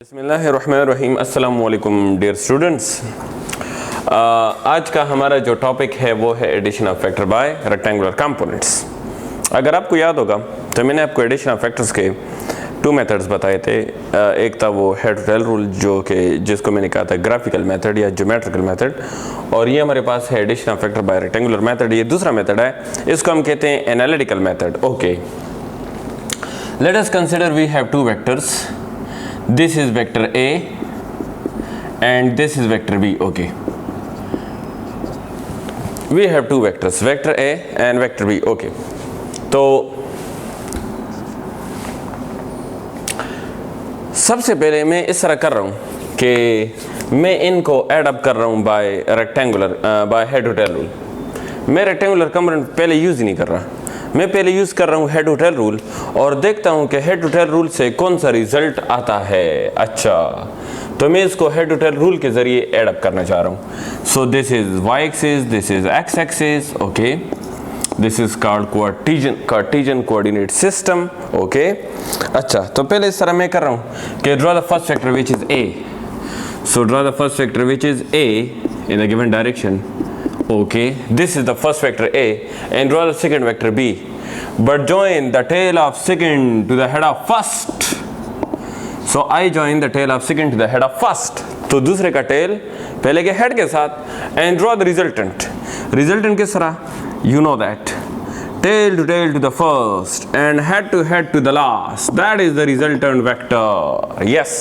बिस्मिल्लाहिर्रहमानिर्रहीम। अस्सलाम वालेकुम डियर स्टूडेंट्स। आज का हमारा जो टॉपिक है वो है addition of factor by rectangular components. अगर आपको याद होगा तो मैंने आपको एडिशन ऑफ फैक्टर्स के टू मेथड्स बताए थे। एक था वो हेड टू टेल रूल जो कि जिसको मैंने कहा था ग्राफिकल मेथड या ज्योमेट्रिकल मेथड, और ये हमारे पास है addition of factor by rectangular method. ये दूसरा मेथड है, इसको हम कहते हैं analytical method. Okay, let us consider we have two vectors. This is vector A and this is vector B. Okay, we have two vectors, vector A and vector B. Okay, तो सबसे पहले मैं इस तरह कर रहा हूँ कि मैं इनको ऐड अप कर रहा हूँ by rectangular by head to tail rule. मैं रेक्टेंगुलर कंपोनेंट पहले यूज़ ही नहीं कर रहा, मैं पहले यूज़ कर रहा हूँ हेड टू टेल रूल और देखता हूँ कि हेड टू टेल रूल से कौन सा रिजल्ट आता है। अच्छा, तो मैं इसको हेड टू टेल रूल के ज़रिए ऐड अप करना चाह रहा हूँ। So this is why axis, this is x axis. Okay, this is called Cartesian coordinate system. Okay, अच्छा, तो पहले इस तरह मैं कर रहा हूँ कि draw the first vector which is a. So draw the first vector which is a in the given direction. Okay, this is the first vector A and draw the second vector B, but join the tail of second to the head of first. So I join the tail of second to the head of first. तो दूसरे का tail पहले के head के साथ and draw the resultant. Resultant किस तरह? You know that. Tail to the first and head to the last. That is the resultant vector. Yes.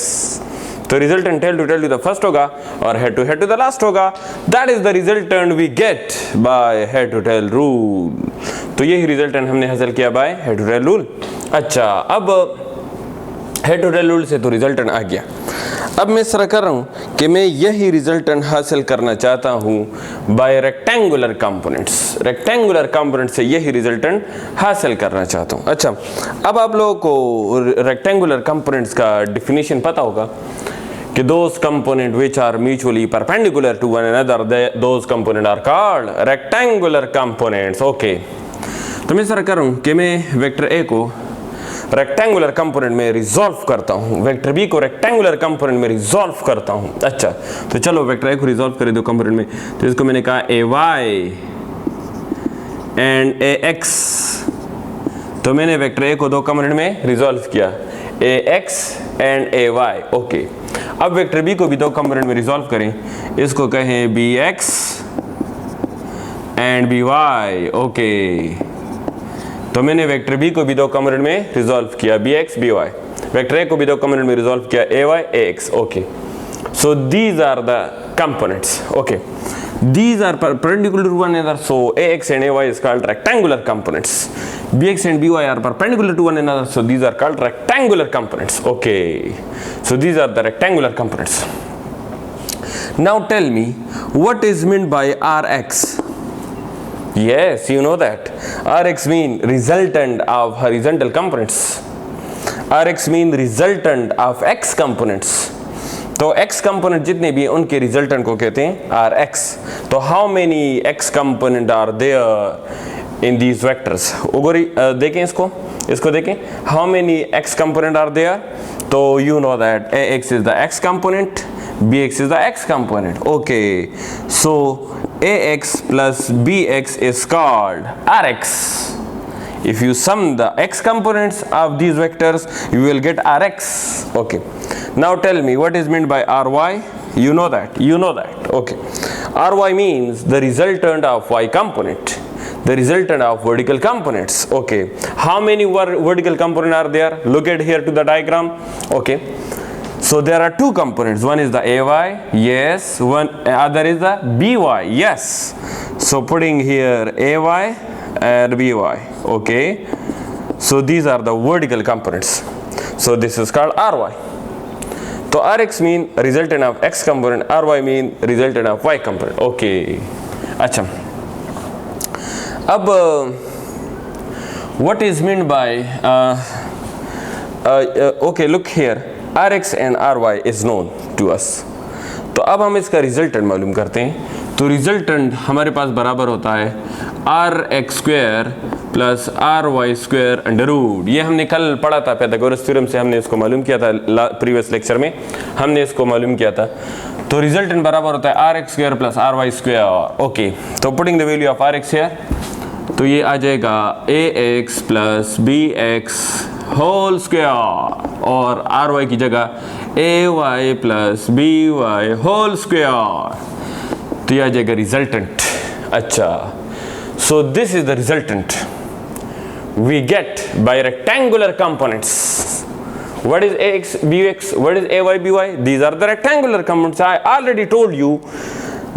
तो resultant tail to the first होगा और हेड टू द लास्ट होगा. That is the resultant we get by head to tail rule. तो यही resultant हमने हासिल किया by head to tail rule. अच्छा, अब हेड टू टेल रूल से तो रिजल्टेंट आ गया. अब मैं इस तरह कर रहा हूँ कि मैं यही रिजल्टेंट हासिल करना चाहता हूँ by rectangular components. Rectangular component से यही रिजल्टेंट हासिल करना चाहता हूँ. अच्छा, अब आप लोगों को रेक्टेंगुलर कंपोनेंट्स का डिफिनीशन पता होगा कि those components which are mutually perpendicular to one another, those components are called rectangular components. Okay, तो मैं इस तरह कर रहा हूँ कि मैं वेक्टर A को रेक्टेंगुलर कंपोनेंट में रिजॉल्व करता हूँ, वेक्टर B को रेक्टेंगुलर कंपोनेंट में रिजॉल्व करता हूँ. अच्छा, तो चलो वेक्टर A को रिजॉल्व करें दो कंपोनेंट में. तो इसको मैंने कहा AY एंड AX. तो मैंने वेक्टर A को दो कंपोनेंट में रिजॉल्व किया, AX एंड AY. ओके, अब वेक्टर B को भी दो कंपोनेंट में रिजॉल्व करें. इसको कहें BX एंड BY. ओके, तो मैंने वेक्टर B को भी दो कंपोनेंट में रिजॉल्व किया, BX BY. वेक्टर A को भी दो कंपोनेंट में रिजॉल्व किया, AY AX. Okay, so these are the components. Okay, these are perpendicular to one another, so AX and AY is called rectangular components. BX and BY are perpendicular to one another, so these are called rectangular components. Okay, so these are the rectangular components. Now tell me, what is meant by RX? Yes, you know that. RX mean resultant of horizontal components. RX mean resultant of X components. तो x component जितने भी हैं उनके resultant को कहते हैं Rx. तो how many x component are there in these vectors? देखें इसको देखें, how many x component are there. तो you know that Ax is the x component, Bx is the x component. Okay, so Ax plus Bx is called Rx. If you sum the x components of these vectors, you will get Rx. Okay. Now tell me what is meant by Ry. You know that. Okay. Ry means the resultant of y component, the resultant of vertical components. Okay. How many vertical components are there? Look at here to the diagram. Okay. So there are two components. One is the Ay. Yes. One other is the By. Yes. So putting here Ay and By. Okay. So these are the vertical components. So this is called Ry. तो Rx mean resultant of x component, Ry mean resultant of y component. Okay. अच्छा, अब what is meant by okay, look here, Rx and Ry is known to us. तो अब हम इसका resultant मालूम करते हैं. तो रिजल्टेंट हमारे पास बराबर होता है r(x² + r(y² √ ये हमने कल पढ़ा था पाइथागोरस थ्योरम से, हमने इसको मालूम किया था प्रीवियस लेक्चर में, हमने इसको मालूम किया था। तो रिजल्टेंट बराबर होता है r(x² + r(y²। ओके, तो putting the value of rx here, तो ये आ जाएगा ax + bx होल स्क्वायर और ry की जगह ay + by होल स्क्वायर, तो ये आ जाएगा रिजल्टेंट। अच्छा, so this is the resultant we get by rectangular components. What is ax, bx, what is ay, by? These are the rectangular components. I already told you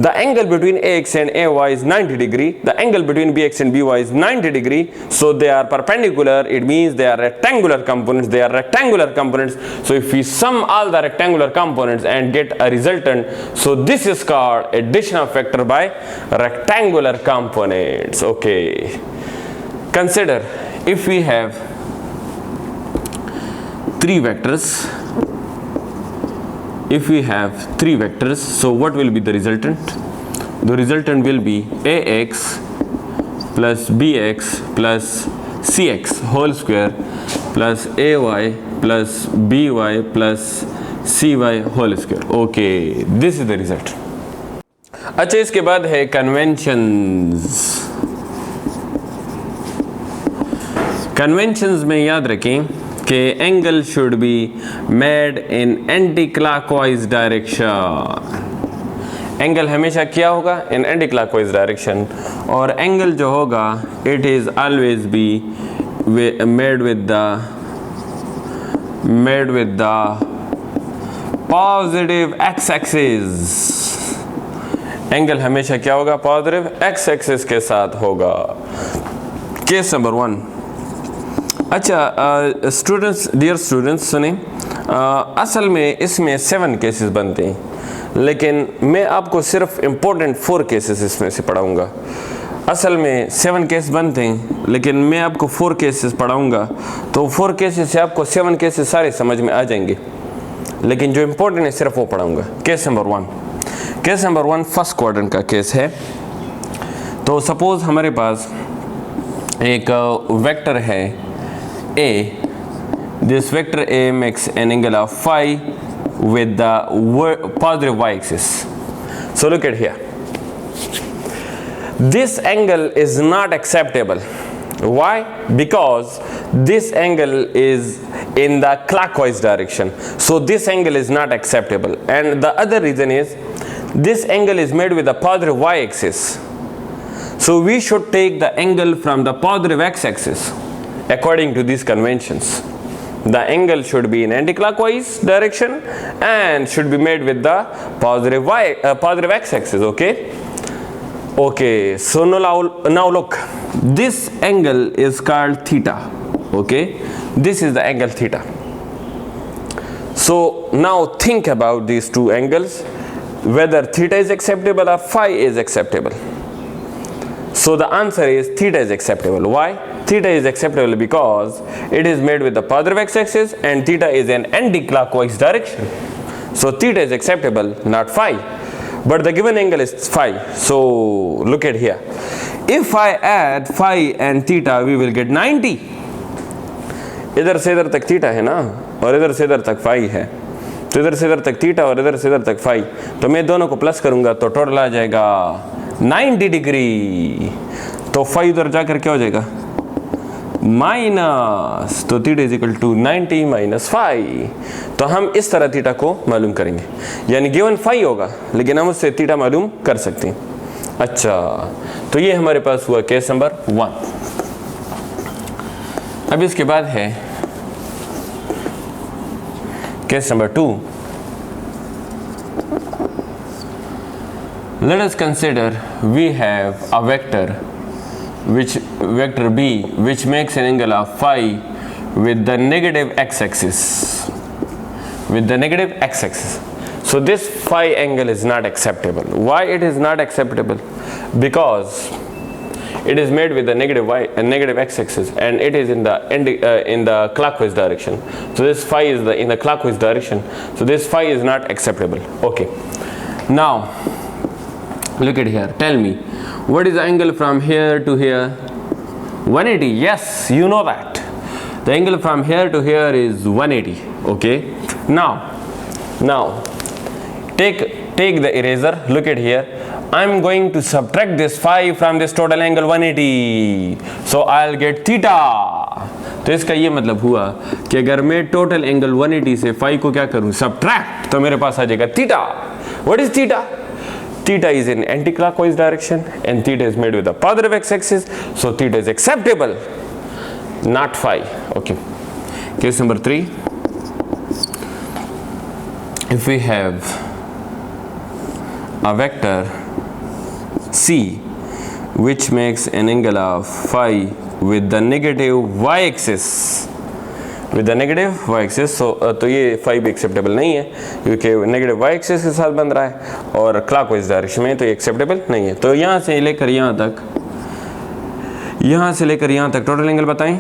the angle between ax and ay is 90 degree, the angle between bx and by is 90 degree, so they are perpendicular. It means they are rectangular components. They are rectangular components. So if we sum all the rectangular components and get a resultant, so this is called addition of vector by rectangular components. Okay, consider if we have three vectors. If we have three vectors, so what will be the resultant? The resultant will be ax + bx + cx whole square plus ay plus by plus cy whole square. Okay, this is the result. अच्छा, इसके बाद है conventions. Conventions में याद रखें कि angle should be made in anti clockwise direction. Angle हमेशा क्या होगा? इन एंटी क्लॉकवाइज डायरेक्शन। और एंगल जो होगा it is always be made with the positive x axis. Angle हमेशा क्या होगा? पॉजिटिव एक्स एक्सिस के साथ होगा। Case number 1। अच्छा स्टूडेंट्स, डियर स्टूडेंट्स सुने, असल में इसमें 7 केसेस बनते हैं, लेकिन मैं आपको सिर्फ इम्पोर्टेंट 4 केसेस इसमें से पढ़ाऊँगा। असल में 7 केस बनते हैं, लेकिन मैं आपको 4 केसेस पढ़ाऊँगा, तो 4 केसेस से आपको 7 केसेस सारे समझ में आ जाएंगे, लेकिन जो इम्पोर्टेंट है सिर्फ वो पढ़ाऊँगा। Case number 1। Case number 1 first quadrant का केस है। तो सपोज़ हमारे पास एक वेक्टर है A. This vector A makes an angle of phi with the positive y-axis. So look at here. This angle is not acceptable. Why? Because this angle is in the clockwise direction. So this angle is not acceptable. And the other reason is this angle is made with the positive y-axis. So we should take the angle from the positive x-axis. According to these conventions, the angle should be in anti-clockwise direction and should be made with the positive x-axis. Okay, so now look, this angle is called theta. Okay, this is the angle theta. So now think about these two angles, whether theta is acceptable or phi is acceptable. So the answer is theta is acceptable. Why? Theta is acceptable because it is made with the positive x-axis and theta is an anti-clockwise direction. So theta is acceptable, not phi. But the given angle is phi. So look at here. If I add phi and theta, we will get 90. इधर से इधर तक theta है ना, और इधर से इधर तक फाई है, तो इधर से इधर तक थीटा और इधर से इधर तक फाई, तो मैं दोनों को प्लस करूंगा तो टोटल आ जाएगा 90 डिग्री। तो फाई उधर जाकर क्या हो जाएगा? माइनस, तो theta is equal to 90 minus phi. तो हम इस तरह थीटा को मालूम करेंगे, यानी गिवन फाई होगा लेकिन हम उससे थीटा मालूम कर सकते हैं। अच्छा, तो ये हमारे पास हुआ केस नंबर 1। अब इसके बाद है case number 2। Let us consider we have a vector vector B which makes an angle of phi with the negative x-axis. So this phi angle is not acceptable. Why it is not acceptable? Because it is made with the negative x-axis and it is in the clockwise direction. So this phi is in the clockwise direction. So this phi is not acceptable. Okay. Now look at here, tell me what is the angle from here to here? 180. Yes, you know that the angle from here to here is 180. Okay, now take the eraser, look at here. I'm going to subtract this phi from this total angle 180, so I'll get theta. तो इसका ये मतलब हुआ कि अगर मैं total angle 180 से phi को क्या करूं, सब्ट्रैक्ट, तो मेरे पास आ जाएगा theta. What is theta? Theta is in anti-clockwise direction and theta is made with the positive x-axis, so theta is acceptable, not phi. Okay. Case number 3. If we have a vector C which makes an angle of phi with the negative y-axis, तो ये phi भी acceptable नहीं है क्योंकि negative Y axis के साथ बन रहा है और क्लॉकवाइज डायरेक्शन में, तो ये एक्सेप्टेबल नहीं है. तो यहाँ से लेकर यहाँ तक टोटल एंगल बताएं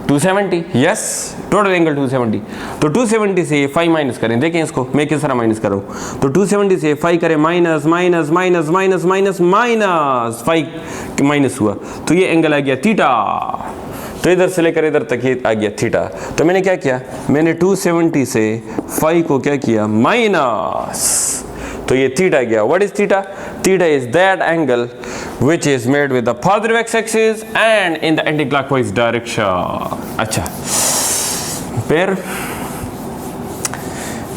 270. Yes, total angle 270. तो 270 से ये फाई माइनस करें, देखें इसको मैं किस तरह माइनस कर रहा हूँ. तो 270 से फाई करें minus minus minus minus minus minus, phi minus हुआ तो ये एंगल आ गया थीटा. तो इधर से लेकर इधर तक ये आ गया थीटा. तो मैंने क्या किया, मैंने 270 से फाई को क्या किया, माइनस, तो ये थीटा गया. What is theta? Theta is that angle which is made with the positive x-axis and in the anti-clockwise direction. अच्छा,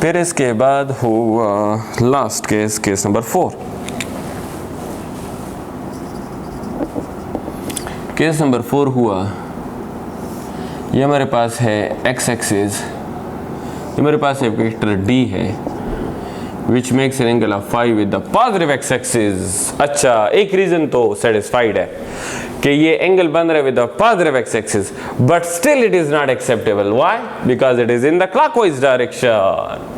फिर इसके बाद हुआ last case number 4. Case number 4 हुआ, ये हमारे पास है x एक्सिस, ये मेरे पास एक वेक्टर d है which makes an angle of phi with the positive x axis. अच्छा, एक रीजन तो सेटिस्फाइड है कि ये एंगल बन रहा है with the positive x axis, but still it is not acceptable. Why? Because it is in the clockwise direction.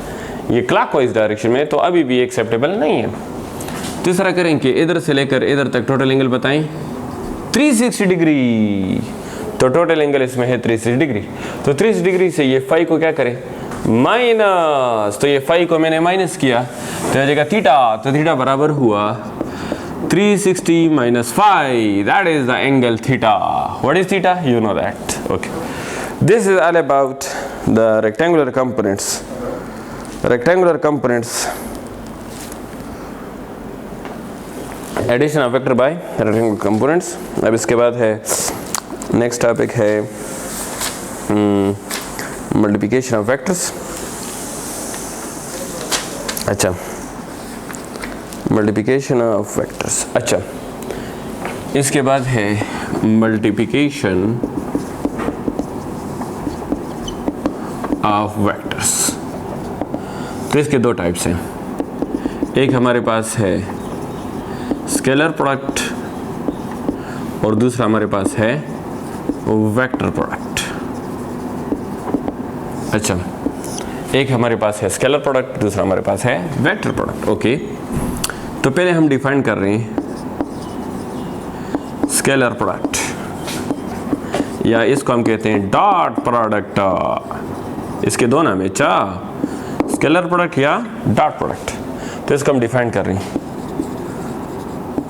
ये clockwise direction में तो अभी भी एक्सेप्टेबल नहीं है. तीसरा करेंगे, इधर से लेकर इधर तक टोटल एंगल बताएं 360 डिग्री. तो टोटल एंगल इसमें है 360 डिग्री. तो 360 डिग्री से ये फाई को क्या करें, माइनस. तो ये फाई को मैंने माइनस किया तो आ जाएगा थीटा. तो थीटा बराबर हुआ 360 minus phi. That is the angle theta. What is theta? You know that. Okay. This is all about the rectangular components. Rectangular components. Addition of vector by rectangular components. अब इसके बाद है next topic है multiplication of vectors. अच्छा, multiplication of vectors. अच्छा, इसके बाद है multiplication of vectors. तो इसके दो टाइप्स हैं. एक हमारे पास है स्केलर प्रोडक्ट और दूसरा हमारे पास है वेक्टर प्रोडक्ट. अच्छा, एक हमारे पास है स्केलर प्रोडक्ट, दूसरा हमारे पास है वेक्टर प्रोडक्ट. ओके, तो पहले हम डिफाइन कर रहे हैं स्केलर प्रोडक्ट, या इसको हम कहते हैं डॉट प्रोडक्ट. इसके दो नाम है, स्केलर प्रोडक्ट या डॉट प्रोडक्ट. तो इसको हम डिफाइन कर रहे हैं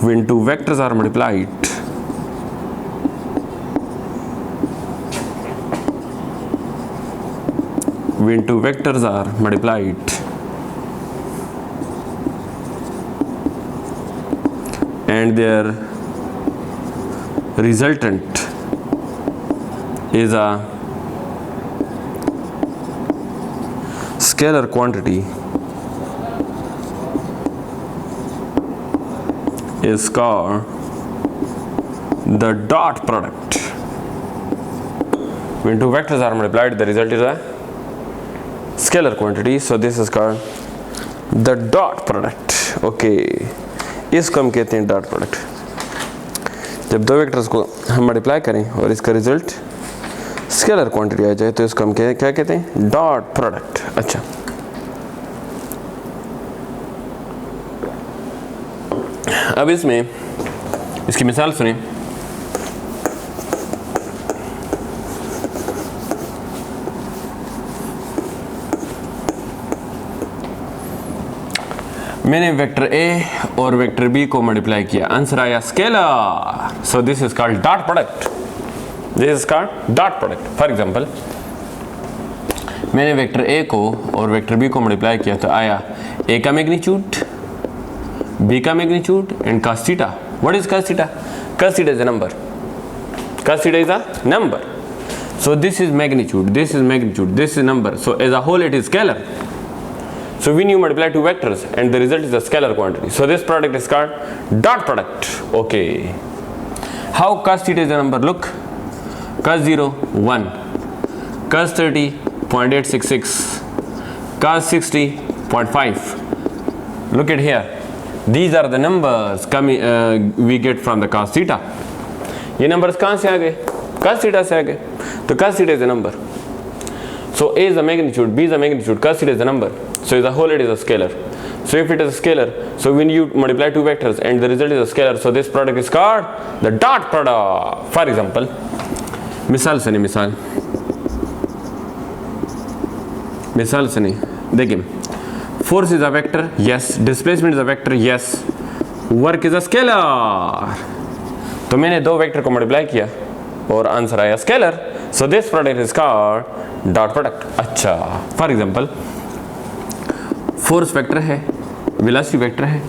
when two vectors are multiplied, when two vectors are multiplied and their resultant is a scalar quantity is called the dot product. When two vectors are multiplied, the result is a scalar quantity, so this is called the dot product. Okay, इसको हम कहते हैं dot product. जब दो vectors को हम multiply करें और इसका रिजल्ट स्केलर क्वांटिटी आ जाए तो इसको हम क्या कहते हैं, डॉट प्रोडक्ट. अच्छा, अब इसमें इसकी मिसाल सुनिए. मैंने वेक्टर ए और वेक्टर बी को मल्टीप्लाई किया, आंसर आया scalar. So this is called dot product, this is called dot product. For example मैंने वेक्टर ए को और वेक्टर बी को मल्टीप्लाई किया तो आया ए का मैग्नीट्यूड, बी का magnitude and cos theta. What is cos theta? cos theta is a number, cos theta is a number. So this is magnitude, this is magnitude, this is number. So as a whole it is scalar. So when you multiply two vectors and the result is a scalar quantity. So this product is called dot product. Okay. How cos theta is a number? Look. Cos 0, 1. Cos 30, 0.866. Cos 60, 0.5. Look at here. These are the numbers coming we get from the cos theta. ये numbers कहाँ से आ गए? cos theta से आ गए। तो cos theta is a number, so a is a magnitude, b is a magnitude, cos theta is a number, so as a whole it is a scalar. So if it is a scalar, so when you multiply two vectors and the result is a scalar, so this product is called the dot product. For example, मिसाल से नहीं देखिए, force is a vector, yes, displacement is a vector, yes, work is a scalar. तो मैंने दो vector को multiply किया और आंसर आया scalar. So this product is called dot product. अच्छा, फॉर एग्जांपल फोर्स वेक्टर है, वेलोसिटी वेक्टर है,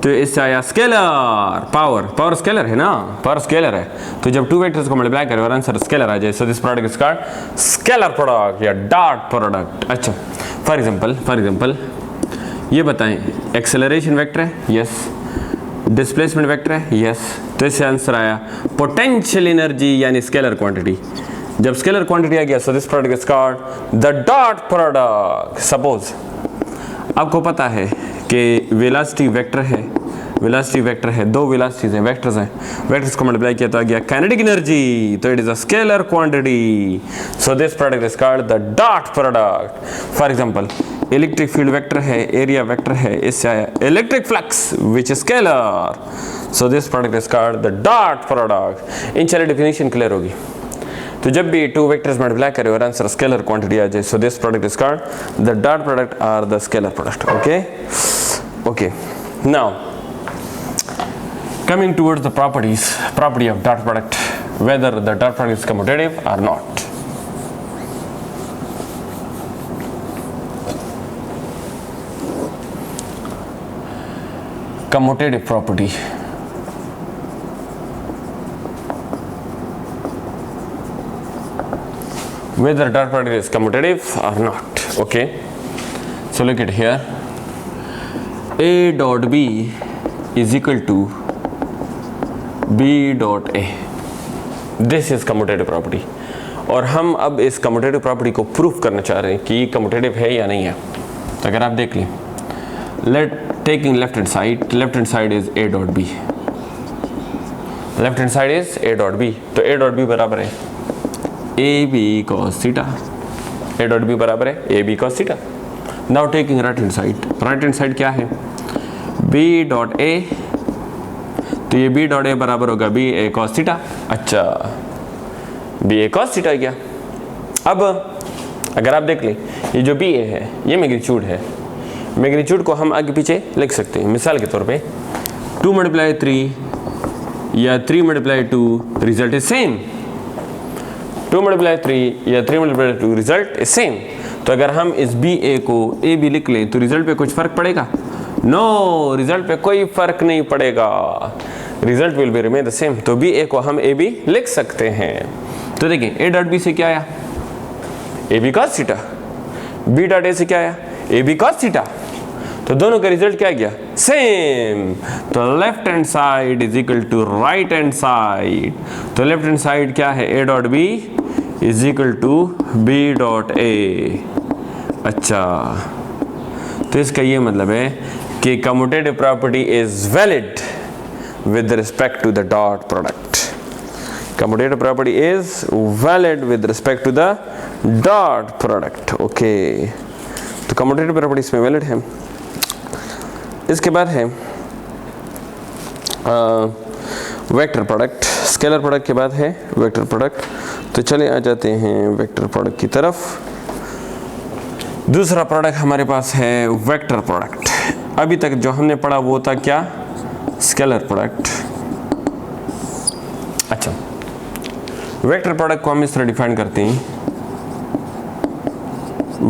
तो इससे आया स्केलर। पावर स्केलर है ना, पावर स्केलर है, तो जब टू वेक्टर्स को मल्टीप्लाई करें और आंसर स्केलर आ जाए, so this product is called scalar product या डॉट प्रोडक्ट। अच्छा, फॉर एग्जांपल ये बताएं, एक्सेलरेशन वेक्टर है, यस, डिस्प्लेसमेंट वेक्टर है, यस, तो इससे आंसर आया पोटेंशियल एनर्जी यानी स्केलर क्वांटिटी। जब स्केलर क्वांटिटी आ गया, सो this product is called the dot product. Suppose आपको पता है कि वेलोसिटी वेक्टर है, दो वेलोसिटीज हैं, वेक्टर्स को मल्टीप्लाई किया तो आ गया काइनेटिक एनर्जी, तो it is a scalar quantity. So this product is called the dot product. For example electric field vector है, एरिया वेक्टर है, इससे आया electric flux which is scalar. So this product is called the dot product. इन चलिए definition clear होगी। तो जब भी टू वेक्टर्स मल्टीप्लाई करें और आंसर स्केलर क्वांटिटी आ जाए, so this product is called the dot product और the scalar product. Okay, now coming towards the property of dot product, whether the dot product is commutative or not. Commutative property. Whether dot product is commutative or not. Okay, so look at here, a dot b is equal to b dot a. This is commutative property. और हम अब इस commutative property को proof करना चाह रहे हैं कि commutative है या नहीं है। तो अगर आप देख लें, taking left hand side is a dot b, left hand side is a dot b, तो a dot b बराबर है ab cos theta, a dot b बराबर है ab cos theta. Now taking right hand side क्या है, b dot a, तो ये b dot A बराबर होगा b a cos थीटा। अच्छा, b a cos थीटा गया। अब अगर आप देख लें, ये जो b a है ये मैग्नीट्यूड है, मैग्नीट्यूड को हम आगे पीछे लिख सकते हैं। मिसाल के तौर पे 2 मल्टीप्लाई 3 या 3 multiply 2 result is same, 2 multiply 3 या 3 मल्टीप्लाई 2 रिजल्ट इज सेम। तो अगर हम इस b a को a b लिख लें तो रिजल्ट पे कुछ फर्क पड़ेगा? नो, रिजल्ट पे कोई फर्क नहीं पड़ेगा, result will be remain the same. तो बी ए को हम ए बी लिख सकते हैं। तो देखिए, ए डॉट बी से क्या आया, A B cos theta, B dot A से क्या आया, ए बी कॉस थीटा, तो दोनों का रिजल्ट क्या गया, सेम। तो left hand side is equal to right hand side, तो लेफ्ट हैंड साइड क्या है, A dot B is equal to B dot A. अच्छा, तो इसका ये मतलब है कि commutative property is valid with respect to the dot product. Commutative property is valid with respect to the dot product. Okay, तो commutative property इसमें valid है। इसके बाद है वेक्टर प्रोडक्ट, स्केलर प्रोडक्ट के बाद है वेक्टर प्रोडक्ट। तो चले आ जाते हैं वेक्टर प्रोडक्ट की तरफ। दूसरा प्रोडक्ट हमारे पास है वेक्टर प्रोडक्ट। अभी तक जो हमने पढ़ा वो था क्या, स्केलर प्रोडक्ट। अच्छा, वेक्टर प्रोडक्ट को हम इस तरह डिफाइन करते हैं,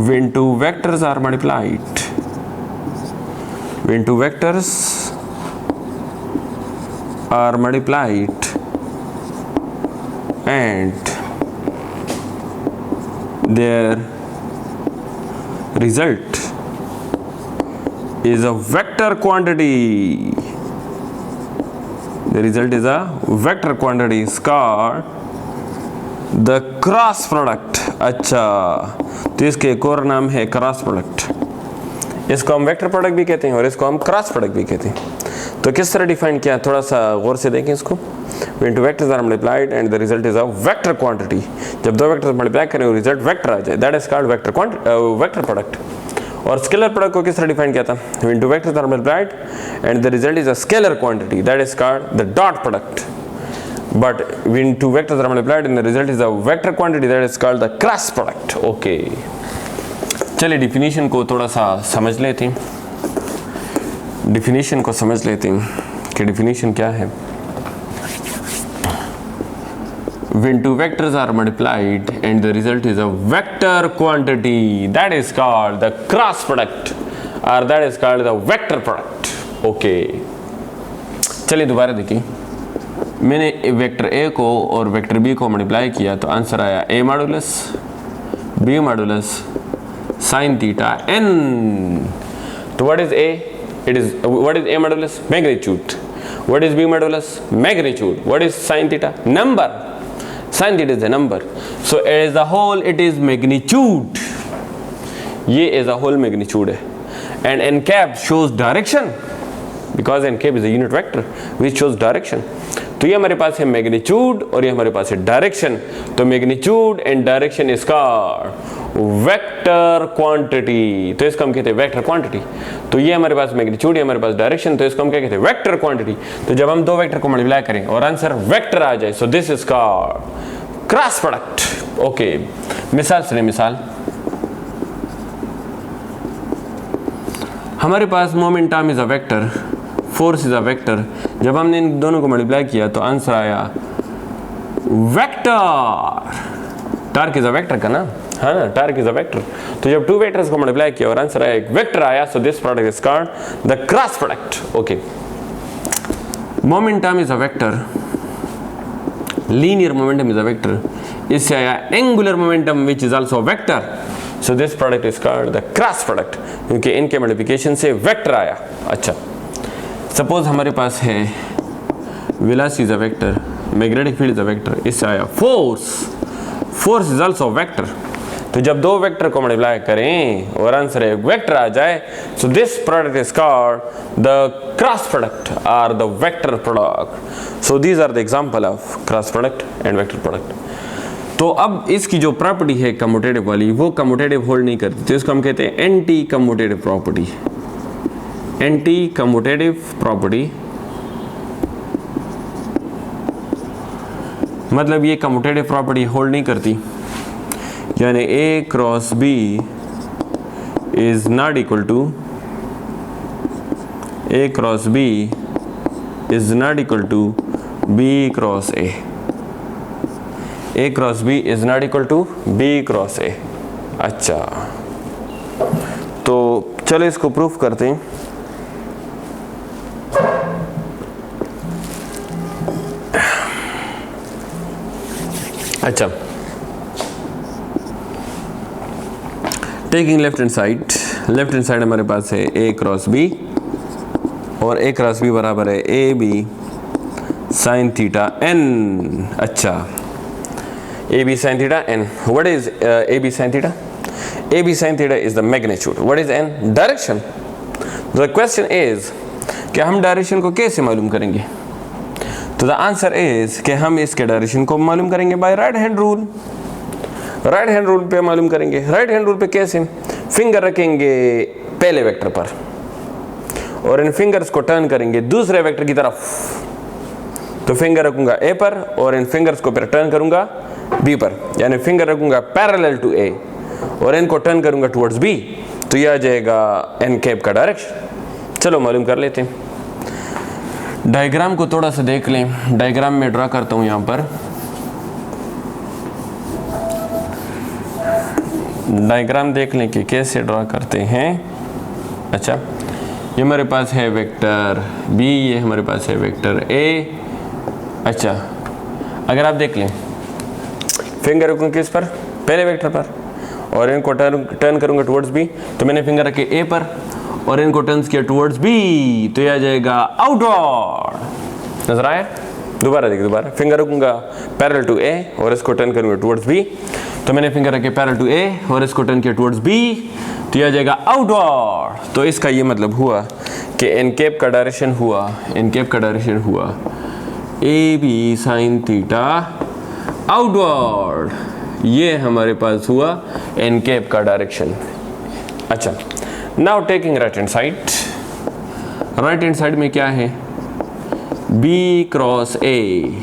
when two vectors are multiplied, when two vectors are multiplied and their result is a vector quantity, the result is a vector quantity is called the cross product. अच्छा, तो इसके एक और नाम है क्रॉस प्रोडक्ट। इसको हम वेक्टर प्रोडक्ट भी कहते हैं और इसको हम क्रॉस प्रोडक्ट भी कहते हैं। तो किस तरह डिफाइन किया, थोड़ा सा गौर से देखें इसको। When two vectors are multiplied and the result is a vector quantity, जब दो वेक्टर्स मल्टीप्लाई करें और रिजल्ट वेक्टर आ जाए, that is called vector product. और स्केलर प्रोडक्ट को किस तरह डिफाइन किया था, when two vectors are multiplied and the result is a scalar quantity, that is called the dot product. But when two vectors are multiplied and the result is a vector quantity, that is called the cross product. Okay. चलिए definition को थोड़ा सा समझ लेते हैं, definition को समझ लेते हैं कि डिफिनीशन क्या है। When two vectors are multiplied and the result is a vector quantity, that is called the cross product or that is called the vector product. Okay. चलिए दोबारा देखिए, मैंने वेक्टर ए को और वेक्टर बी को multiply किया तो answer आया A modulus B modulus sine theta n. तो what is A, it is what is A modulus, magnitude. What is B modulus, magnitude. What is sine theta, number. Sine theta is the number. So as a whole it is magnitude, ये as a whole magnitude है। And n cap shows direction because n cap is a unit vector which shows direction. तो ये हमारे पास है magnitude और ये हमारे पास है डायरेक्शन। तो मैग्नीट्यूड एंड डायरेक्शन इसका वेक्टर क्वांटिटी, तो इसको हम कहते हैं वेक्टर क्वांटिटी। तो ये हमारे पास मैग्नीट्यूड, ये हमारे पास डायरेक्शन, तो इसको हम क्या कहते हैं, वेक्टर क्वांटिटी। तो जब हम दो वेक्टर को मल्टीप्लाई करें और आंसर वेक्टर आ जाए, so this is called cross product. Okay, मिसाल से मिसाल, हमारे पास momentum is a vector, force is a vector. जब हमने इन दोनों को मल्टीप्लाई किया तो आंसर आया vector. Torque is a vector का ना, है ना, टार्क इज अ वेक्टर। तो जब टू वेक्टर्स को मल्टीप्लाई किया और आंसर आया एक वेक्टर आया, सो this product is called the cross product. Okay, momentum is a vector, linear momentum is a vector, इससे आया angular momentum which is also vector, so this product is called the cross product, क्योंकि इनके multiplication से vector आया। अच्छा, suppose हमारे पास है velocity is a vector, magnetic field is a vector, इससे आया force, force is also vector. तो जब दो वेक्टर को मल्टीप्लाई करें और आंसर एक वेक्टर आ जाए, so this product is called the cross product और the vector product. So these are the example of cross product and vector product. तो अब इसकी जो प्रॉपर्टी है कम्यूटेटिव वाली, वो कम्यूटेटिव होल्ड नहीं करती, तो इसको हम कहते हैं anti commutative property. Anti commutative property मतलब ये कम्यूटेटिव प्रॉपर्टी होल्ड नहीं करती, यानी A cross B is not equal to, A cross B is not equal to B cross A, A cross B is not equal to B cross A. अच्छा, तो चलो इसको proof करते हैं। अच्छा, taking left hand side, left hand side हमारे पास है ए क्रॉस बी और ए क्रॉस बी बराबर है A B sine theta n. अच्छा, A B sine theta n, what is A B sine theta? A B sine theta is the magnitude. What is n? Direction. The question is कि हम direction को कैसे मालूम करेंगे? तो the answer is कि हम इसके डायरेक्शन को मालूम करेंगे by right hand rule. Right hand rule पे मालूम करेंगे। राइट हैंड रूल पे कैसे? फिंगर रखेंगे पहले वेक्टर पर और इन फिंगर्स को टर्न करेंगे दूसरे वेक्टर की तरफ। तो फिंगर रखूंगा ए पर और इन फिंगर्स को फिर टर्न करूंगा बी पर, यानी फिंगर रखूंगा पैरेलल टू ए और इनको टर्न करूंगा टुवर्ड्स बी, तो ये आ जाएगा एन कैप का डायरेक्शन। चलो मालूम कर लेते हैं। डायग्राम को थोड़ा सा देख लें। डायग्राम में ड्रा करता हूँ यहाँ पर। डायग्राम देख लें कि कैसे ड्रा करते हैं। अच्छा, ये हमारे पास है वेक्टर b, ये हमारे पास है वेक्टर a। अच्छा, अगर आप देख लें, फिंगर रखूँ किस पर? पहले वेक्टर पर, और इनको टर्न करूँगा टुवर्ड्स b, तो मैंने फिंगर रखे a पर और इनको टर्न किया टुवर्ड्स b, तो यह आ जाएगा आउटवर्ड। नजर आया? दोबारा देखिए, दोबारा फिंगर रखूँगा पैरेलल टू a और इसको टर्न करूँगा टुवर्ड्स b, तो मैंने फिंगर रखे पैरेलल टू a और इसको टर्न किया टुवर्ड्स b, तो यह आ जाएगा आउटवर्ड। तो इसका ये मतलब हुआ कि एन कैप का डायरेक्शन हुआ, एन कैप का डायरेक्शन हुआ A B sine theta outward. ये हमारे पास हुआ एन कैप का डायरेक्शन। अच्छा, now taking right hand side. Right hand side में क्या है? B cross A.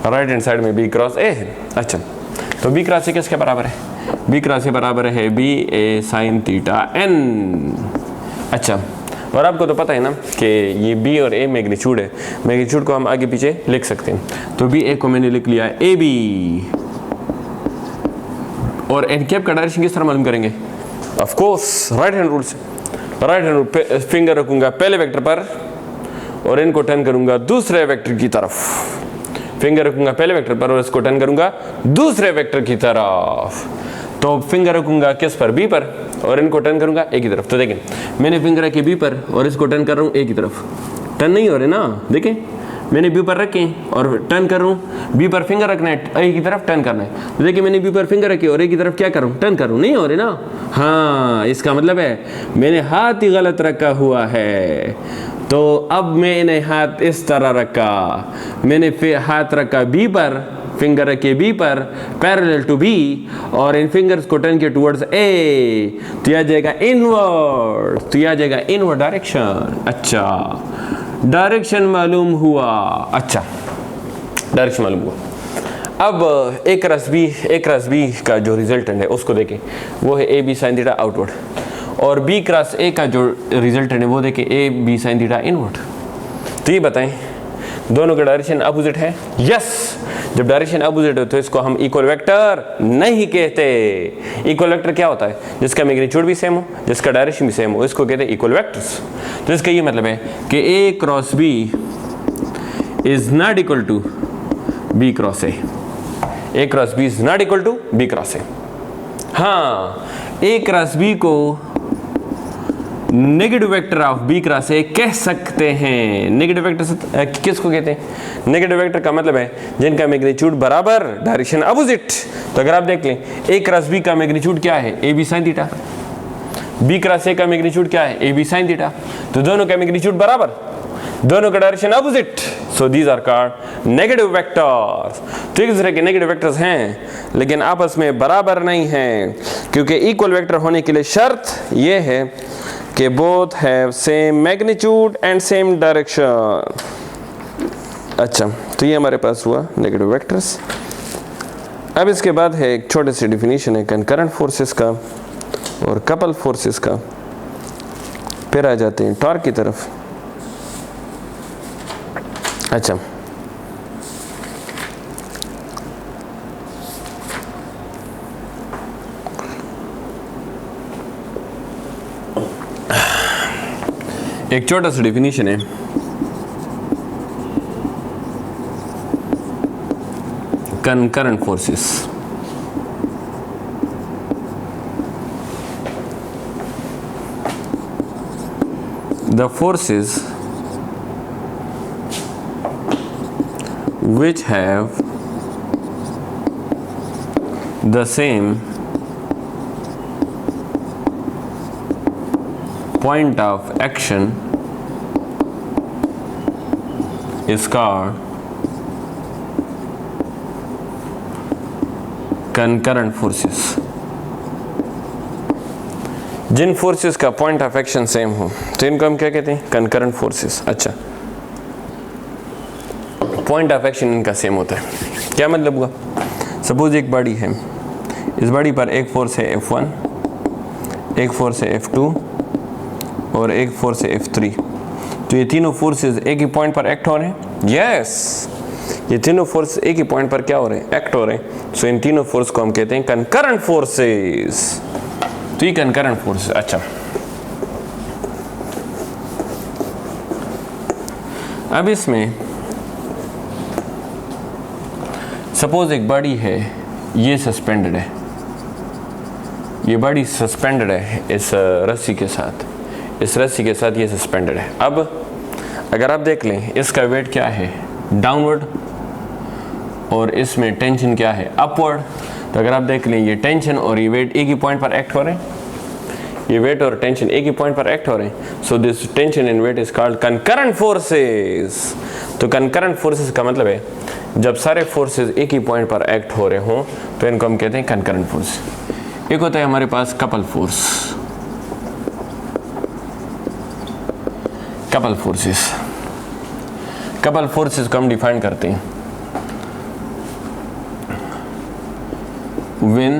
Right hand side में बी क्रॉस ए है। अच्छा, तो बी क्रॉस ए किसके बराबर है? बी क्रॉस ए बराबर है बी ए साइन थीटा एन। अच्छा, और आपको तो पता है ना कि ये बी और ए मैग्नीट्यूड है। मैग्नीट्यूड को हम आगे पीछे लिख सकते हैं। तो बी ए को मैंने लिख लिया ए बी। और एन कैप का डायरेक्शन किस तरह मालूम करेंगे? Of course right hand rule से। राइट हैंड रूल, फिंगर रखूंगा पहले वेक्टर पर और इनको टर्न करूंगा दूसरे वेक्टर की तरफ। फिंगर रखूंगा पहले वेक्टर पर और इसको टर्न करूंगा दूसरे वेक्टर की तरफ। तो फिंगर रखूंगा किस पर? बी पर, और इनको टर्न करूंगा ए की तरफ। तो देखें, मैंने फिंगर रखे बी पर और इसको टर्न कर रहा हूँ ए की तरफ। टर्न नहीं हो रहे ना, देखें मैंने बी पर रखे और टर्न कर रहा हूँ। बी पर फिंगर रखना है, ए की तरफ टर्न करना है। तो देखिए मैंने बी पर फिंगर रखे और ए की तरफ क्या कर रहा हूँ? टर्न कर रहा हूँ। नहीं हो रहे ना? हाँ, इसका मतलब है मैंने हाथ ही गलत रखा हुआ है। तो अब मैंने हाथ इस तरह रखा, मैंने फिर हाथ रखा बी पर, फिंगर रखे बी पर पैरेलल टू बी और इन फिंगर्स को टर्न किया टुवर्ड्स ए, तो यह आ जाएगा इनवर्ड। तो यह आ जाएगा इनवर्ड डायरेक्शन। अच्छा, डायरेक्शन मालूम हुआ। अच्छा, डायरेक्शन मालूम हुआ। अब ए क्रॉस बी का जो रिजल्टेंट है उसको देखें, वो है A B sine theta outward, और बी क्रॉस ए का जो रिजल्टेंट है वो देखें A B sine theta inward. तो ये बताएं, दोनों का डायरेक्शन अपोजिट है? यस। जब डायरेक्शन अपोजिट हो तो इसको हम इक्वल वेक्टर नहीं कहते। इक्वल वेक्टर क्या होता है? जिसका मैग्नीट्यूड भी सेम हो, जिसका डायरेक्शन भी सेम हो, इसको कहते हैं इक्वल वेक्टर्स। तो इसका ये मतलब है कि A cross B is not equal to B cross A. A cross B is not equal to B cross A. हाँ, ए क्रॉस बी को negative vector of B cross A कह सकते हैं। नेगेटिव वेक्टर किसको कहते हैं? Negative vector का मतलब है जिनका मैग्नीट्यूड बराबर, डायरेक्शन अपोजिट। तो अगर आप देख लें, ए क्रॉस बी का मैग्नीट्यूड क्या है? A B sine theta. B cross A का मैग्नीट्यूड क्या है? A B sine theta. तो दोनों का मैग्नीट्यूड बराबर, दोनों का direction opposite, so these are called negative vectors. तो एक दूसरे के नेगेटिव वेक्टर्स हैं लेकिन आपस में बराबर नहीं हैं, क्योंकि इक्वल वेक्टर होने के लिए शर्त यह है कि both have same magnitude and same direction. अच्छा, तो ये हमारे पास हुआ नेगेटिव वेक्टर्स। अब इसके बाद है एक छोटी सी डिफिनीशन है कंकरेंट फोर्सेस का और कपल फोर्सेस का। फिर आ जाते हैं टॉर्क की तरफ। अच्छा, एक छोटा सा डिफिनीशन है। concurrent forces, the forces which have the same point of action is called concurrent forces। जिन फोर्सेस का पॉइंट ऑफ एक्शन सेम हो तो इनको हम क्या कहते हैं? Concurrent forces. अच्छा, पॉइंट ऑफ एक्शन इनका सेम होता है। क्या मतलब हुआ? सपोज एक बॉडी है, इस बॉडी पर एक फोर्स है F1, एक फोर्स है F2, और एक फोर्स है F3। तो ये तीनों फोर्सेस एक ही पॉइंट पर एक्ट हो रहे हैं। यस, ये तीनों फोर्स एक ही पॉइंट पर क्या हो रहे हैं, एक्ट हो रहे हैं। सो इन तीनों फोर्स को हम कहते हैं कंकरेंट फोर्सेस। तो ये कंकरेंट फोर्सेस। अच्छा, अब इसमें सपोज एक बॉडी है, ये सस्पेंडेड है, ये बॉडी सस्पेंडेड है इस रस्सी के साथ, इस रस्सी के साथ ये सस्पेंडेड है। अब अगर आप देख लें इसका वेट क्या है, डाउनवर्ड, और इसमें टेंशन क्या है, अपवर्ड। तो अगर आप देख लें ये टेंशन और ये वेट एक ही पॉइंट पर एक्ट हो रहे हैं, ये वेट और टेंशन एक ही पॉइंट पर एक्ट हो रहे हैं। So this tension and weight is called concurrent forces. तो कंकरेंट फोर्सेस का मतलब है जब सारे फोर्सेस एक ही पॉइंट पर एक्ट हो रहे हों तो इनको हम कहते हैं कंकरेंट फोर्स। एक होता है हमारे पास couple force, couple forces. Couple forces को हम डिफाइन करते हैं when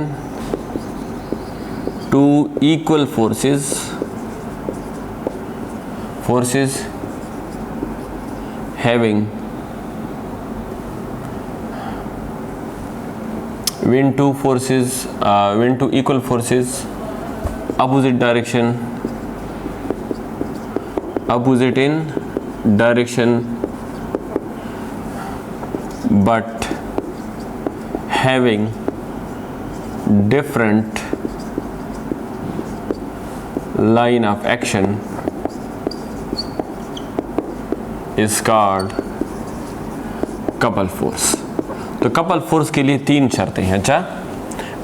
two equal forces having when two equal forces opposite in direction but having different line of action is called couple force। तो couple force के लिए तीन शर्तें हैं। अच्छा,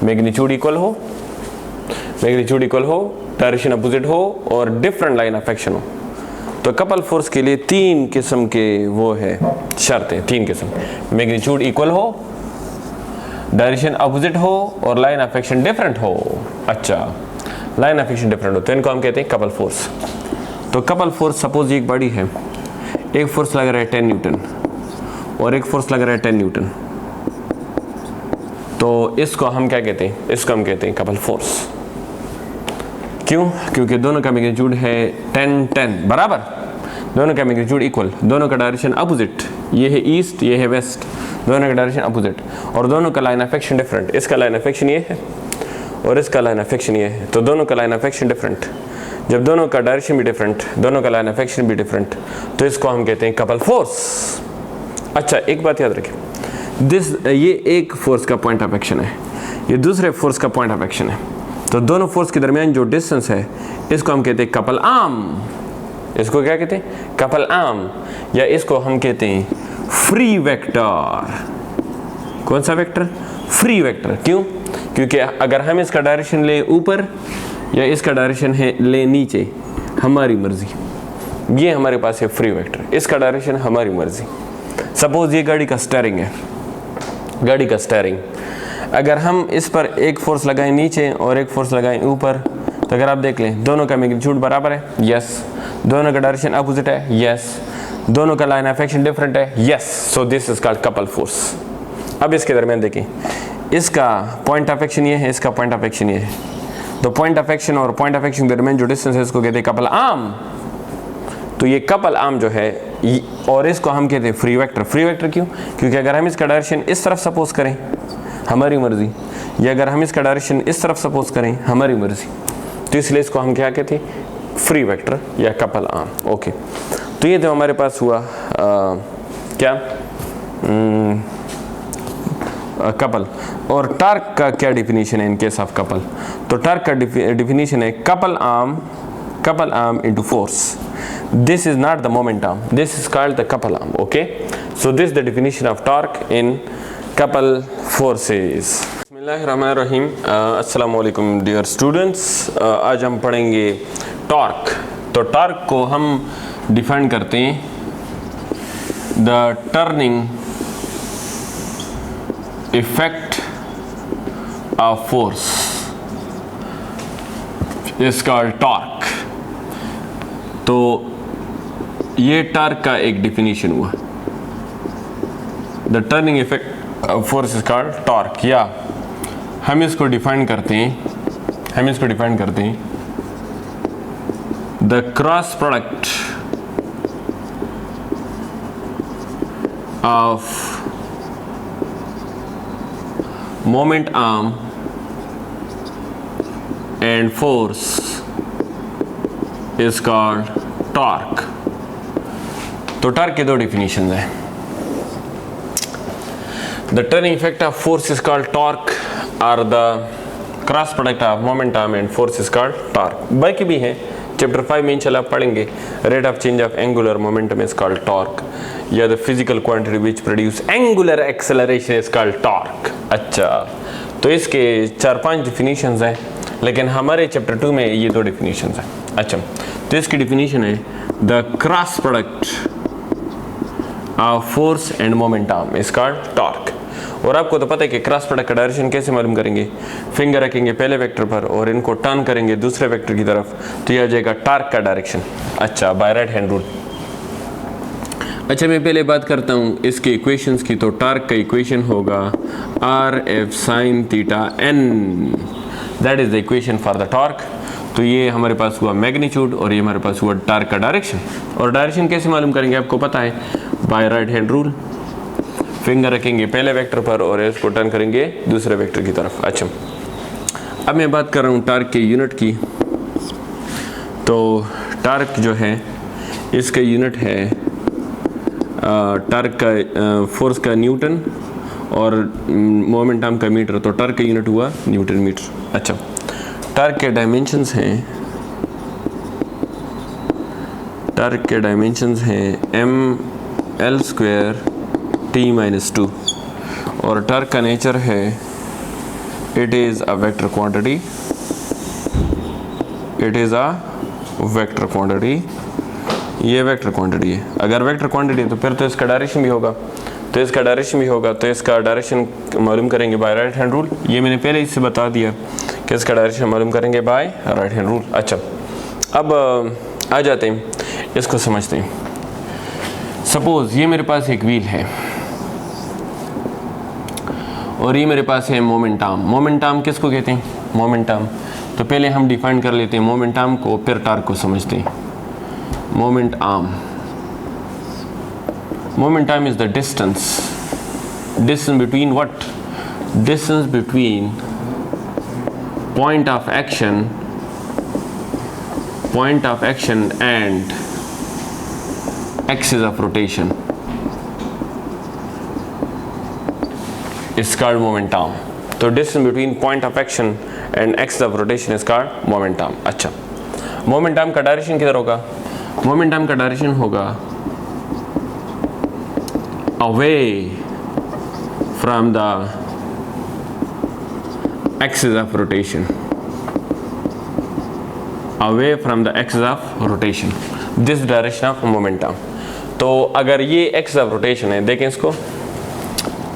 मैग्नीट्यूड इक्वल हो, डायरेक्शन अपोजिट हो और डिफरेंट लाइन ऑफ एक्शन हो। तो कपल फोर्स के लिए तीन किस्म के वो है शर्तें, तीन किस्म, मैग्नीट्यूड इक्वल हो, डायरेक्शन अपोजिट हो और लाइन ऑफ एक्शन डिफरेंट हो। अच्छा, लाइन ऑफ एक्शन डिफरेंट हो तो इनको हम कहते हैं कपल फोर्स। तो कपल फोर्स, सपोज एक बॉडी है, एक फोर्स लग रहा है 10 न्यूटन और एक फोर्स लग रहा है 10 न्यूटन, तो इसको हम क्या कहते हैं, इसको हम कहते हैं कपल फोर्स। क्यों? क्योंकि दोनों का मैग्नीट्यूड है 10-10 बराबर, दोनों का मैग्नीट्यूड इक्वल, दोनों का डायरेक्शन अपोजिट, ये है ईस्ट, ये है वेस्ट, दोनों का डायरेक्शन अपोजिट, और दोनों का लाइन ऑफ एक्शन डिफरेंट। इसका लाइन ऑफ एक्शन ये है और इसका लाइन ऑफ एक्शन ये है, तो दोनों का लाइन ऑफ एक्शन डिफरेंट। जब दोनों का डायरेक्शन भी डिफरेंट, दोनों का लाइन ऑफ एक्शन भी डिफरेंट, तो इसको हम कहते हैं कपल फोर्स। अच्छा, एक बात याद रखें, ये एक फोर्स का पॉइंट ऑफ एक्शन है, ये दूसरे फोर्स का पॉइंट ऑफ एक्शन है, तो दोनों फोर्स के दरमियान जो डिस्टेंस है इसको हम कहते हैं कपल आर्म। इसको क्या कहते हैं, कपल आर्म, या इसको हम कहते हैं फ्री वेक्टर। कौन सा वेक्टर? Free vector. क्यों? क्योंकि अगर हम इसका डायरेक्शन ले ऊपर या इसका डायरेक्शन है ले नीचे, हमारी मर्जी, ये हमारे पास है फ्री वेक्टर, इसका डायरेक्शन हमारी मर्जी। सपोज ये गाड़ी का स्टीयरिंग है, गाड़ी का स्टीयरिंग, अगर हम इस पर एक फोर्स लगाएं नीचे और एक फोर्स लगाएं ऊपर, तो अगर आप देख लें दोनों का मैग्नीट्यूड बराबर है, यस, दोनों का डायरेक्शन अपोजिट है, यस, दोनों का लाइन ऑफ एक्शन डिफरेंट है, yes, so this is called couple force. अब इसके दरमियान देखिए, इसका पॉइंट ऑफ एक्शन ये है, इसका पॉइंट ऑफ एक्शन ये है, तो पॉइंट ऑफ एक्शन और पॉइंट ऑफ एक्शन के दरमियान जो डिस्टेंस है इसको कहते हैं कपल आर्म। तो ये कपल आर्म जो है, और इसको हम कहते हैं फ्री वेक्टर। फ्री वेक्टर क्यों? क्योंकि अगर हम इसका डायरेक्शन इस तरफ सपोज करें, हमारी मर्जी, या अगर हम इसका डायरेक्शन इस तरफ सपोज करें, हमारी मर्जी, तो इसलिए इसको हम क्या कहते हैं, फ्री वेक्टर या कपल आर्म। ओके, तो ये तो हमारे पास हुआ क्या, कपल। और टॉर्क का क्या डिफिनीशन है इन केस ऑफ कपल? तो टॉर्क का डिफिनीशन है couple arm into force. This is not the momentum, this is called the couple arm. Okay, so this is the definition of torque in couple forces. बिस्मिल्लाहिर्रहमानिर्रहीम, अस्सलाम वालेकुम dear students. आज हम पढ़ेंगे torque. तो torque को हम डिफाइन करते हैं, the turning effect of force is called torque. तो ये टॉर्क का एक डिफिनीशन हुआ, the turning effect of force is called torque, या हम इसको डिफाइन करते हैं, the cross product of moment arm and force is called torque. तो टॉर्क के दो डेफिनेशन है। The turning effect of force is called torque और the cross product of moment arm and force is called torque. बाकी भी है, chapter 5 में इंशाल्लाह पढ़ेंगे। Rate of change of angular momentum is called torque, या the physical quantity which produce angular acceleration is called torque. अच्छा, तो इसके 4-5 डिफिनीशंस हैं, लेकिन हमारे चैप्टर 2 में ये दो डिफिनीशंस हैं। अच्छा, तो इसकी डिफिनीशन है the cross product of force end moment arm is called torque. और आपको तो पता है कि क्रॉस प्रोडक्ट का डायरेक्शन कैसे मालूम करेंगे, फिंगर रखेंगे पहले वेक्टर पर और इनको टर्न करेंगे दूसरे वेक्टर की तरफ, तो यह आ जाएगा टॉर्क का डायरेक्शन। अच्छा, बाय राइट हैंड रूल। अच्छा, मैं पहले बात करता हूँ इसके इक्वेशंस की। तो टॉर्क का इक्वेशन होगा R F sine theta N, that is the equation for the torque. तो ये हमारे पास हुआ मैग्नीट्यूड और ये हमारे पास हुआ टॉर्क का डायरेक्शन। और डायरेक्शन कैसे मालूम करेंगे आपको पता है, by right hand rule. Finger रखेंगे पहले वेक्टर पर और इसको टर्न करेंगे दूसरे वेक्टर की तरफ। अच्छा, अब मैं बात कर रहा हूँ टॉर्क के यूनिट की। तो टॉर्क जो है इसका यूनिट है टॉर्क का फोर्स का न्यूटन और मोमेंट आर्म का मीटर। तो टॉर्क का यूनिट हुआ न्यूटन मीटर। अच्छा, टॉर्क के डायमेंशंस हैं, टॉर्क के डायमेंशंस हैं ml² t-2 और टॉर्क का नेचर है it is a vector quantity, it is a vector quantity. ये वेक्टर क्वांटिटी है। अगर वेक्टर क्वांटिटी है तो फिर तो इसका डायरेक्शन भी होगा, तो इसका डायरेक्शन भी होगा, तो इसका डायरेक्शन मालूम करेंगे बाय राइट हैंड रूल। ये मैंने पहले इससे बता दिया कि इसका डायरेक्शन मालूम करेंगे बाय राइट हैंड रूल। अच्छा, अब आ जाते हैं इसको समझते हैं। सपोज ये मेरे पास एक व्हील है और ये मेरे पास है मोमेंट आर्म। मोमेंट आर्म किसको कहते हैं, मोमेंट आर्म। तो पहले हम डिफाइन कर लेते हैं मोमेंट आर्म को, फिर टॉर्क को समझते हैं। Moment arm, moment arm is the distance, distance between what, distance between point of action, point of action and axis of rotation is called moment arm. तो distance between point of action and axis of rotation is called moment arm. अच्छा, moment arm का direction किधर होगा, moment arm का direction होगा away from the axis of rotation, away from the axis of rotation, this direction of moment arm. तो अगर ये x of rotation है, देखें इसको,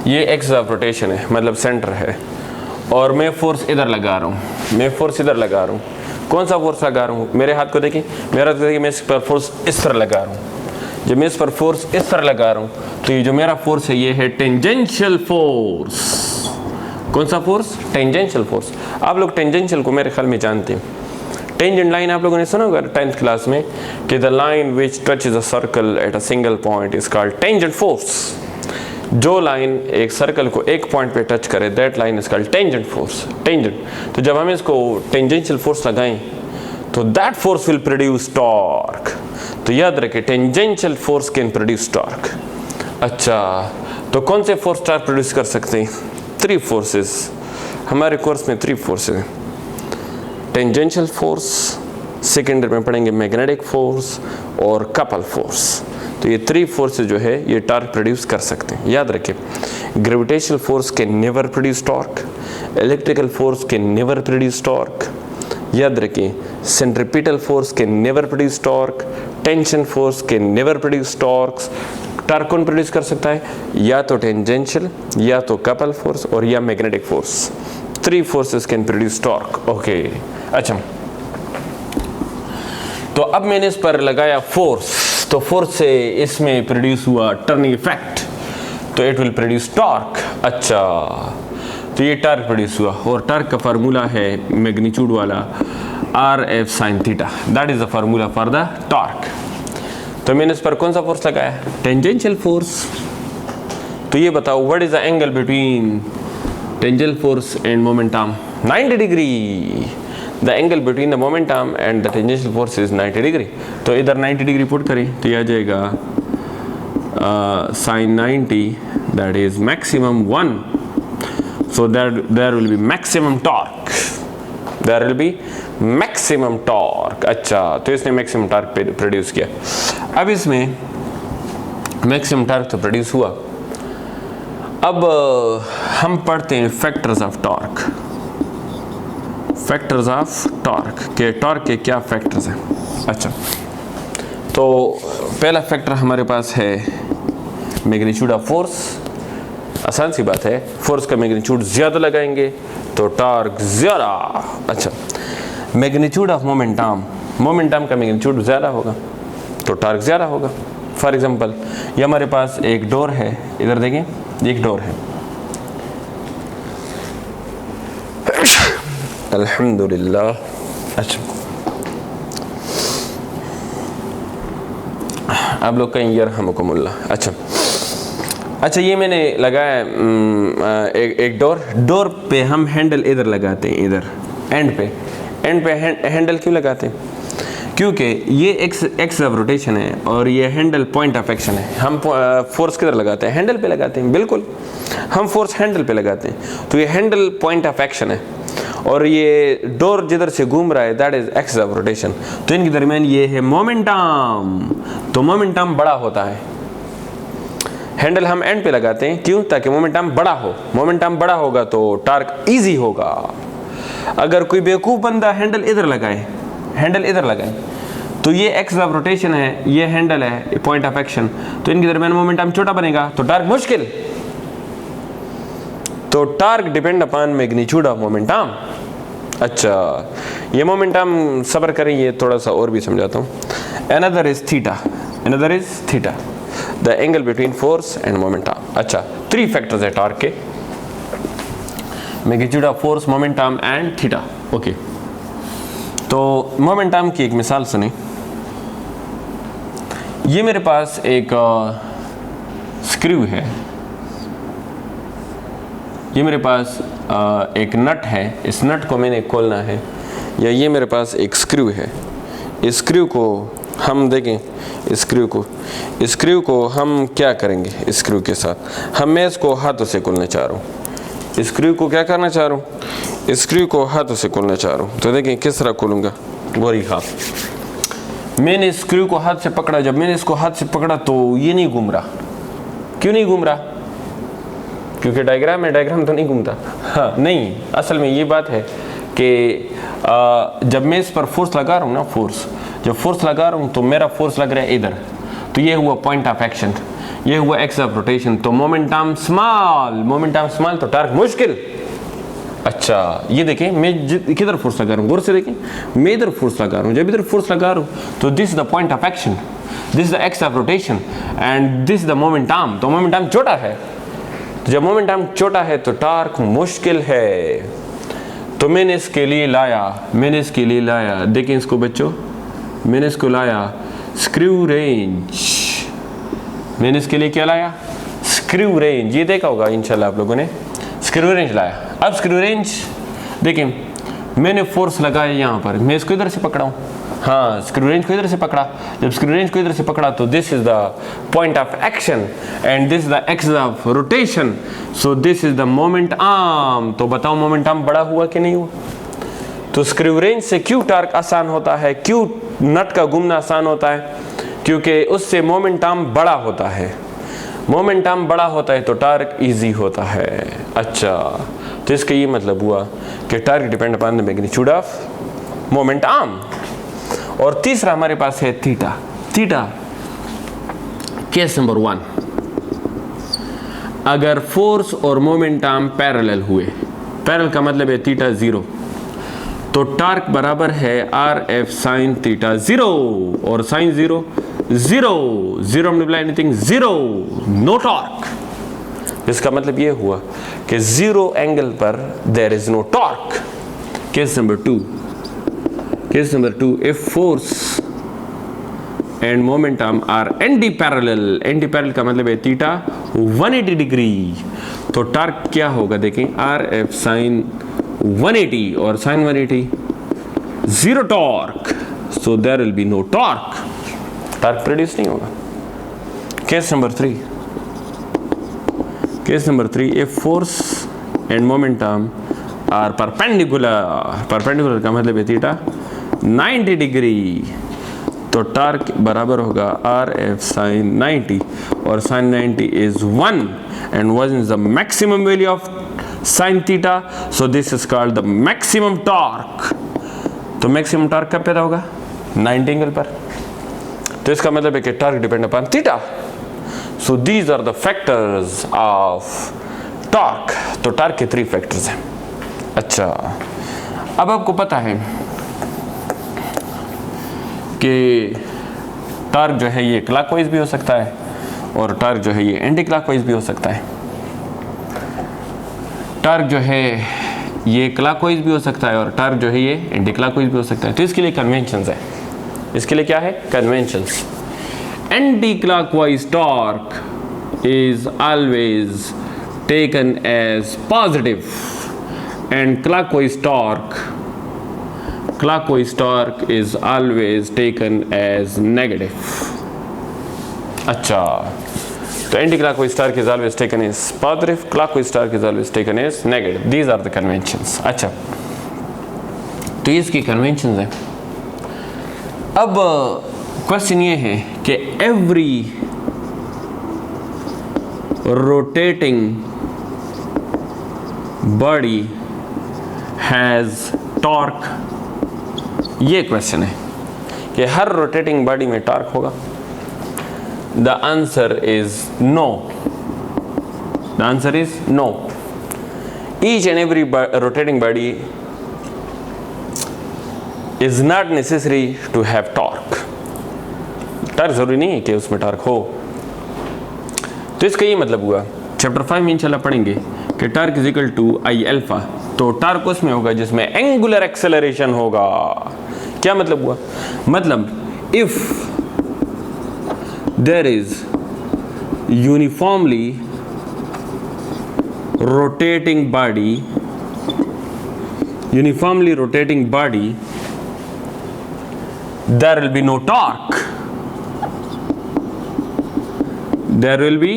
ये एक्स ऑफ रोटेशन है मतलब सेंटर है, और मैं फोर्स इधर लगा रहा हूँ, मैं फोर्स इधर लगा रहा हूँ। कौन सा फोर्स लगा रहा हूँ, मेरे हाथ को देखिए, मेरा हाथ को देखिए, मैं इस पर फोर्स इस तरह लगा रहा हूँ। जब मैं इस पर फोर्स इस तरह लगा रहा हूँ तो ये जो मेरा फोर्स है ये है टेंजेंशियल फोर्स। कौन सा फोर्स, टेंजेंशियल फोर्स। आप लोग टेंजेंशियल को मेरे ख्याल में जानते हैं। टेंजेंट लाइन आप लोगों ने सुना होगा 10th क्लास में कि the line which touches a circle at a single point is called tangent force. जो लाइन एक सर्कल को एक पॉइंट पे टच करे that line is called tangent force, tangent. तो जब हम इसको टेंजेंशियल फोर्स लगाएं तो that force will produce torque. तो याद रखें tangential force can produce torque. अच्छा, तो कौन से फोर्स टॉर्क प्रोड्यूस कर सकते हैं, 3 फोर्सेस। हमारे कोर्स में 3 फोर्सेस हैं, टेंजेंशियल फोर्स, सेकेंडरी में पढ़ेंगे मैग्नेटिक फोर्स और कपल फोर्स। तो ये 3 फोर्सेस जो है ये टॉर्क प्रोड्यूस कर सकते हैं। याद रखें, gravitational force can never produce torque, electrical force can never produce torque. याद रखें, centripetal force can never produce torque, tension force can never produce torque. Torque कौन प्रोड्यूस कर सकता है, या तो टेंजेंशियल, या तो कपल फोर्स, और या magnetic force. 3 forces can produce torque. Okay, अच्छा, तो अब मैंने इस पर लगाया फोर्स, तो फोर्स से इसमें प्रोड्यूस हुआ टर्निंग इफेक्ट, तो इट विल प्रोड्यूस टॉर्क। अच्छा, तो ये टार्क प्रोड्यूस हुआ, और टार्क का फार्मूला है मैग्नीट्यूड वाला RF sin theta, that is the formula for the torque. तो मैंने इस पर कौन सा फोर्स लगाया? Tangential force. तो ये बताओ what is the angle between tangential force and momentum? 90 degree. The angle between the momentum and the tangential force is 90 degree. तो इधर 90 डिग्री पुट करें तो ये आ जाएगा sin 90, that is maximum 1, so there will be maximum torque, there will be maximum torque। अच्छा, तो इसने maximum torque produce किया। अब इसमें मैक्सिमम टॉर्क तो प्रोड्यूस हुआ, अब हम पढ़ते हैं factors of torque. Factors of torque के, टॉर्क के क्या फैक्टर्स हैं? अच्छा, तो पहला फैक्टर हमारे पास है मैग्नीट्यूड ऑफ फोर्स। आसान सी बात है, फोर्स का मैग्नीट्यूड ज़्यादा लगाएंगे तो टॉर्क ज़्यादा। अच्छा, मैग्नीट्यूड ऑफ मोमेंटम, मोमेंटम का मैग्नीट्यूड ज़्यादा होगा तो टॉर्क ज़्यादा होगा। फॉर एग्जांपल ये हमारे पास एक डोर है, इधर देखें, एक डोर है, अल्हम्दुलिल्लाह। अच्छा, आप लोग कहीं यरहमुकुमुल्लाह। अच्छा, ये मैंने लगाया एक डोर पे हम हैंडल इधर लगाते हैं, इधर एंड पे हैंडल क्यों लगाते हैं? क्योंकि ये एक्स ऑफ रोटेशन है और ये हैंडल पॉइंट ऑफ एक्शन है। हम फोर्स किधर लगाते हैं? हैंडल पे लगाते हैं, बिल्कुल, हम फोर्स हैंडल पे लगाते हैं। तो ये हैंडल पॉइंट ऑफ एक्शन है और ये डोर जिधर से घूम रहा है that is x of rotation. तो इनके दरमियान ये है मोमेंटम, तो मोमेंटम बड़ा होता है। हैंडल हम एंड पे लगाते हैं, क्यों? ताकि मोमेंटम बड़ा हो। मोमेंटम बड़ा होगा तो टॉर्क इजी होगा। अगर कोई बेवकूफ़ बंदा हैंडल इधर लगाए, हैंडल इधर लगाए, तो ये एक्स ऑफ रोटेशन है, ये हैंडल है पॉइंट ऑफ एक्शन, तो इनके दरमियान मोमेंटम छोटा बनेगा तो टॉर्क मुश्किल। तो torque depend upon magnitude of momentum. अच्छा, ये मोमेंटम सब्र करें, ये थोड़ा सा और भी समझाता हूँ। Another is theta, another is theta, the angle between force and momentum. अच्छा, 3 फैक्टर्स है टॉर्क के, magnitude of force, momentum and theta. Okay, तो मोमेंटम की एक मिसाल सुने। ये मेरे पास एक स्क्रू है, ये मेरे पास एक नट है, इस नट को मैंने खोलना है, या ये मेरे पास एक स्क्रू है। इस स्क्रू को हम देखें, इस स्क्रू को हम क्या करेंगे? इस स्क्रू के साथ मैं इसको हाथों से खोलना चाह रहा हूँ। इस स्क्रू को क्या करना चाह रहा हूँ? इस स्क्रू को हाथों से खोलना चाह रहा हूँ। तो देखें किस तरह खोलूँगा। गोरी हाथ, मैंने इस स्क्रू को हाथ से पकड़ा, जब मैंने इसको हाथ से पकड़ा तो ये नहीं घूम रहा। क्यों नहीं घूम रहा? क्योंकि डायग्राम है, डायग्राम तो नहीं घूमता। हाँ, नहीं, असल में ये बात है कि जब मैं इस पर फोर्स लगा रहा हूँ ना, जब फोर्स लगा रहा हूँ तो मेरा फोर्स लग रहा है इधर, तो ये हुआ पॉइंट ऑफ एक्शन, ये हुआ एक्स ऑफ रोटेशन। तो मोमेंटम स्मॉल तो टॉर्क मुश्किल। अच्छा, ये देखें मैं किधर फोर्स लगा रहा हूँ, गौर से देखें, मैं इधर फोर्स लगा रहा हूँ। जब इधर फोर्स लगा रहा हूँ तो this is the point of action, this is the x of rotation and this is the momentum. तो मोमेंटम छोटा है, जब मोमेंटम छोटा है तो टॉर्क मुश्किल है। तो मैंने इसके लिए लाया, देखें इसको बच्चों, मैंने इसको लाया स्क्रू रेंज। मैंने इसके लिए क्या लाया? Screw range. ये देखा होगा इंशाल्लाह आप लोगों ने, स्क्रू रेंज लाया। अब स्क्रू रेंज देखें, मैंने फोर्स लगाया यहाँ पर, मैं इसको इधर से पकड़ा हूँ। हाँ, स्क्रू रेंज को इधर से पकड़ा। जब स्क्रू रेंज को इधर से पकड़ा तो this is the point of action and this is the axis of rotation, so this is the moment arm. तो बताओ मोमेंटम बड़ा हुआ कि नहीं हुआ? तो स्क्रू रेंज से क्यों टॉर्क आसान होता है, क्यों नट का घूमना आसान होता है? क्योंकि उससे मोमेंटम बड़ा होता है। मोमेंटम बड़ा होता है तो टॉर्क इजी होता है। अच्छा, तो इसका ये मतलब हुआ कि torque depend upon the magnitude of momentum. और तीसरा हमारे पास है थीटा। थीटा केस नंबर 1, अगर फोर्स और मोमेंटम पैरेलल हुए, पैरेलल का मतलब है थीटा 0, तो टॉर्क बराबर है RF sin थीटा 0, और sin 0 0 multiply anything 0, no torque. इसका मतलब ये हुआ कि जीरो एंगल पर there is no torque. Case number two, if force and momentum are anti parallel, anti parallel का मतलब है थीटा 180 डिग्री, तो टॉर्क क्या होगा देखें, आर एफ साइन 180 और sine 180 zero torque, so there will be no torque, torque produce नहीं होगा। Case number three, if force and momentum are perpendicular का मतलब है थीटा 90 डिग्री, तो टॉर्क बराबर होगा आर एफ साइन 90 और sine 90 is 1 and 1 is the maximum value of sine theta, so this is called the maximum torque. तो maximum torque कब पैदा होगा, 90 एंगल पर, तो इसका मतलब है कि torque depend upon theta. So these are the factors of torque. तो टॉर्क के 3 फैक्टर्स हैं। अच्छा, अब आपको पता है कि टॉर्क जो है ये क्लॉकवाइज भी हो सकता है और टॉर्क जो है ये एंटी क्लॉकवाइज भी हो सकता है। टॉर्क जो है ये क्लॉकवाइज भी हो सकता है और टॉर्क जो है ये एंटी क्लॉकवाइज भी हो सकता है। तो इसके लिए कन्वेंशंस है, इसके लिए क्या है, conventions. Anti clockwise torque is always taken as positive and clockwise torque is always taken as negative। अच्छा, तो anti-clockwise torque is always taken as positive, clockwise torque is always taken as negative। These are the conventions। अच्छा, तो ये इसकी conventions हैं। अब question ये है कि every rotating body has torque, ये क्वेश्चन है कि हर रोटेटिंग बॉडी में टॉर्क होगा। The answer is no, the answer is no. Each and every rotating body is not necessary to have torque. Torque जरूरी नहीं है कि उसमें टॉर्क हो। तो इसका ये मतलब हुआ, चैप्टर 5 में इंशाल्लाह पढ़ेंगे कि torque is equal to I alpha. तो टॉर्क उसमें होगा जिसमें एंगुलर एक्सेलरेशन होगा। क्या मतलब हुआ, मतलब if there is uniformly rotating body there will be no torque, there will be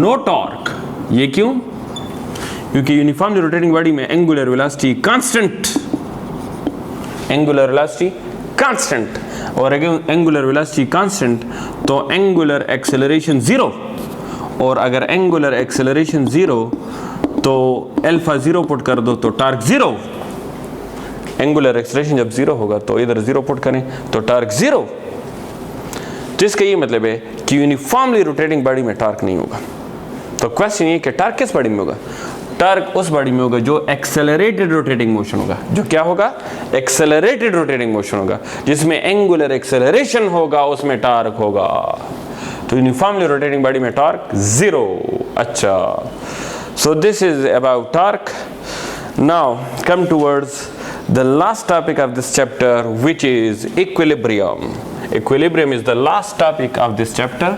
no torque। ये क्यों, क्योंकि यूनिफॉर्मली रोटेटिंग बॉडी में एंगुलर वेलोसिटी कांस्टेंट और एंगुलर वेलोसिटी कांस्टेंट तो एंगुलर एक्सेलरेशन 0, और अगर एंगुलर एक्सेलरेशन 0 तो अल्फा 0 पुट कर दो तो टॉर्क 0। एंगुलर एक्सेलरेशन जब 0 होगा तो इधर 0 पुट करें तो टॉर्क 0। तो इसका ये मतलब है कि यूनिफॉर्मली रोटेटिंग बॉडी में टॉर्क नहीं होगा। तो क्वेश्चन ये कि टॉर्क किस बॉडी में होगा, टॉर्क उस बॉडी में होगा जो एक्सेलरेटेड रोटेटिंग मोशन होगा। जो क्या होगा, एक्सेलरेटेड रोटेटिंग मोशन होगा, जिसमें एंगुलर एक्सेलरेशन होगा उसमें टॉर्क होगा। तो यूनिफॉर्मली रोटेटिंग बॉडी में टॉर्क 0। अच्छा, सो this is about torque. Now come towards the last topic of this chapter, which is equilibrium. Equilibrium is the last topic of this chapter.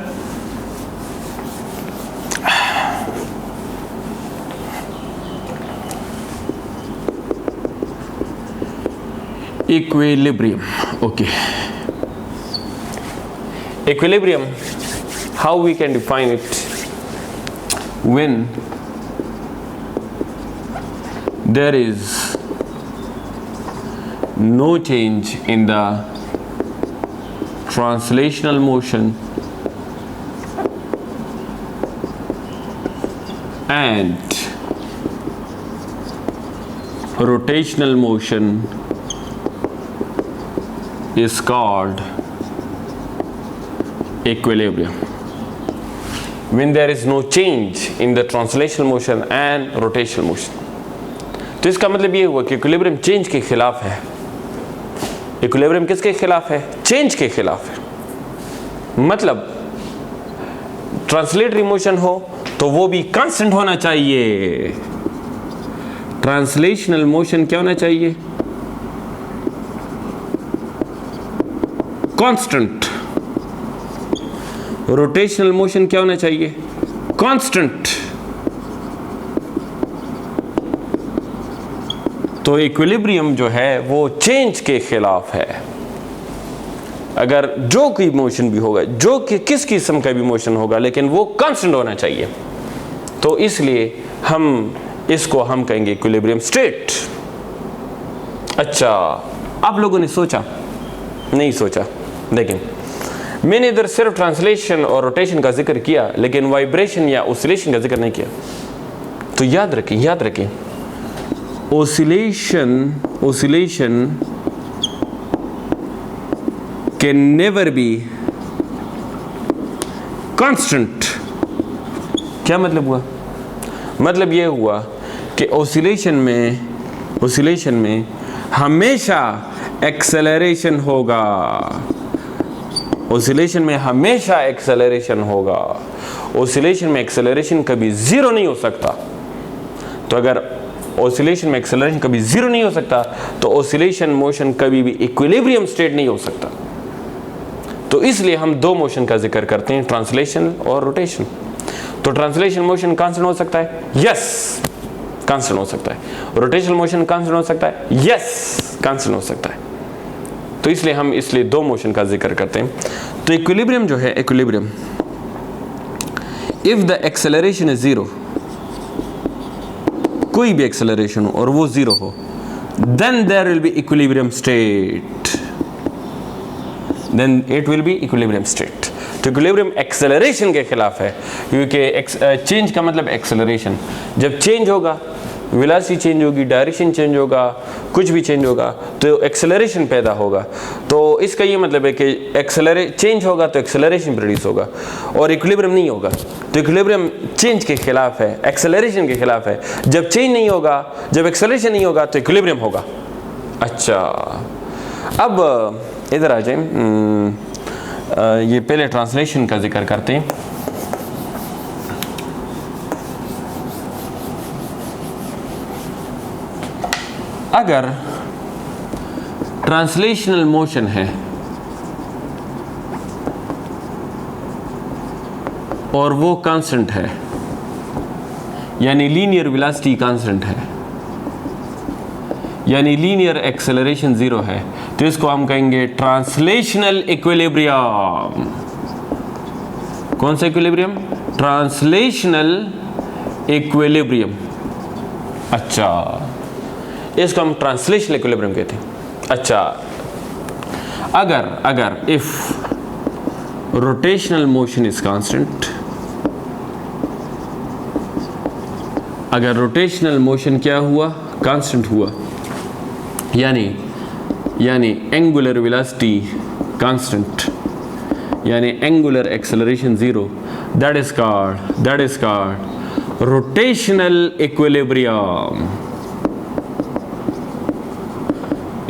Equilibrium, okay. Equilibrium, how we can define it? When there is no change in the translational motion and rotational motion is called equilibrium. When there is no change in the translational motion and rotational motion, तो इसका मतलब ये हुआ कि equilibrium change के खिलाफ है। Equilibrium किसके खिलाफ है, चेंज के खिलाफ है। मतलब ट्रांसलेटरी मोशन हो तो तो वो भी कांस्टेंट होना चाहिए। ट्रांसलेशनल मोशन क्या होना चाहिए? कांस्टेंट। रोटेशनल मोशन क्या होना चाहिए? कांस्टेंट। तो इक्विलिब्रियम जो है वो चेंज के खिलाफ है। अगर जो कोई मोशन भी होगा, जो कि किस किस्म का भी मोशन होगा, लेकिन वो कांस्टेंट होना चाहिए। तो इसलिए इसको हम कहेंगे इक्विलिब्रियम स्टेट। अच्छा, आप लोगों ने सोचा? नहीं सोचा। लेकिन मैंने इधर सिर्फ ट्रांसलेशन और रोटेशन का जिक्र किया, लेकिन वाइब्रेशन या ऑसिलेशन का जिक्र नहीं किया। तो याद रखें oscillation can never be constant। क्या मतलब हुआ? मतलब ये हुआ कि oscillation में हमेशा एक्सेलरेशन होगा। oscillation में हमेशा एक्सेलरेशन होगा। oscillation में एक्सेलरेशन कभी जीरो नहीं हो सकता। तो अगर ऑसिलेशन में एक्सेलरेशन कभी जीरो नहीं हो सकता, तो ऑसिलेशन मोशन कभी भी इक्विलिब्रियम स्टेट नहीं हो सकता। तो इसलिए हम दो मोशन का जिक्र करते हैं, ट्रांसलेशन और रोटेशन। तो ट्रांसलेशन मोशन कांस्टेंट हो सकता है? यस, कांस्टेंट हो सकता है। रोटेशनल मोशन कांस्टेंट हो सकता है? यस, कांस्टेंट हो सकता है। तो इसलिए दो मोशन का जिक्र करते हैं। तो इक्विलिब्रियम जो है, equilibrium, if the acceleration is zero, कोई भी एक्सेलरेशन हो और वो जीरो हो, then there will be equilibrium state. Then it will be equilibrium state. तो इक्विलिब्रियम एक्सेलरेशन के खिलाफ है, क्योंकि चेंज का मतलब एक्सेलरेशन। जब चेंज होगा, वेलोसिटी चेंज होगी, डायरेक्शन चेंज होगा, कुछ भी चेंज होगा, तो एक्सेलरेशन पैदा होगा। तो इसका ये मतलब है कि चेंज होगा तो एक्सेलरेशन प्रोड्यूस होगा, और इक्विलिब्रियम नहीं होगा। तो इक्विलिब्रियम चेंज के खिलाफ है, एक्सेलरेशन के खिलाफ है। जब चेंज नहीं होगा, जब एक्सेलरेशन नहीं होगा, तो इक्विलिब्रियम होगा। अच्छा, अब इधर आ जाए, ये पहले ट्रांसलेशन का जिक्र करते हैं। अगर ट्रांसलेशनल मोशन है और वो कांस्टेंट है, यानी लीनियर वेलोसिटी कांस्टेंट है, यानी लीनियर एक्सेलरेशन जीरो है, तो इसको हम कहेंगे ट्रांसलेशनल इक्विलिब्रियम। कौन सा इक्विलिब्रियम? Translational equilibrium. अच्छा, इसको हम ट्रांसलेशनल इक्विलिब्रियम कहते हैं। अच्छा, अगर if rotational motion is constant, अगर रोटेशनल मोशन क्या हुआ? कांस्टेंट हुआ, यानी एंगुलर वेलोसिटी कांस्टेंट, यानी angular acceleration zero, that is called rotational equilibrium.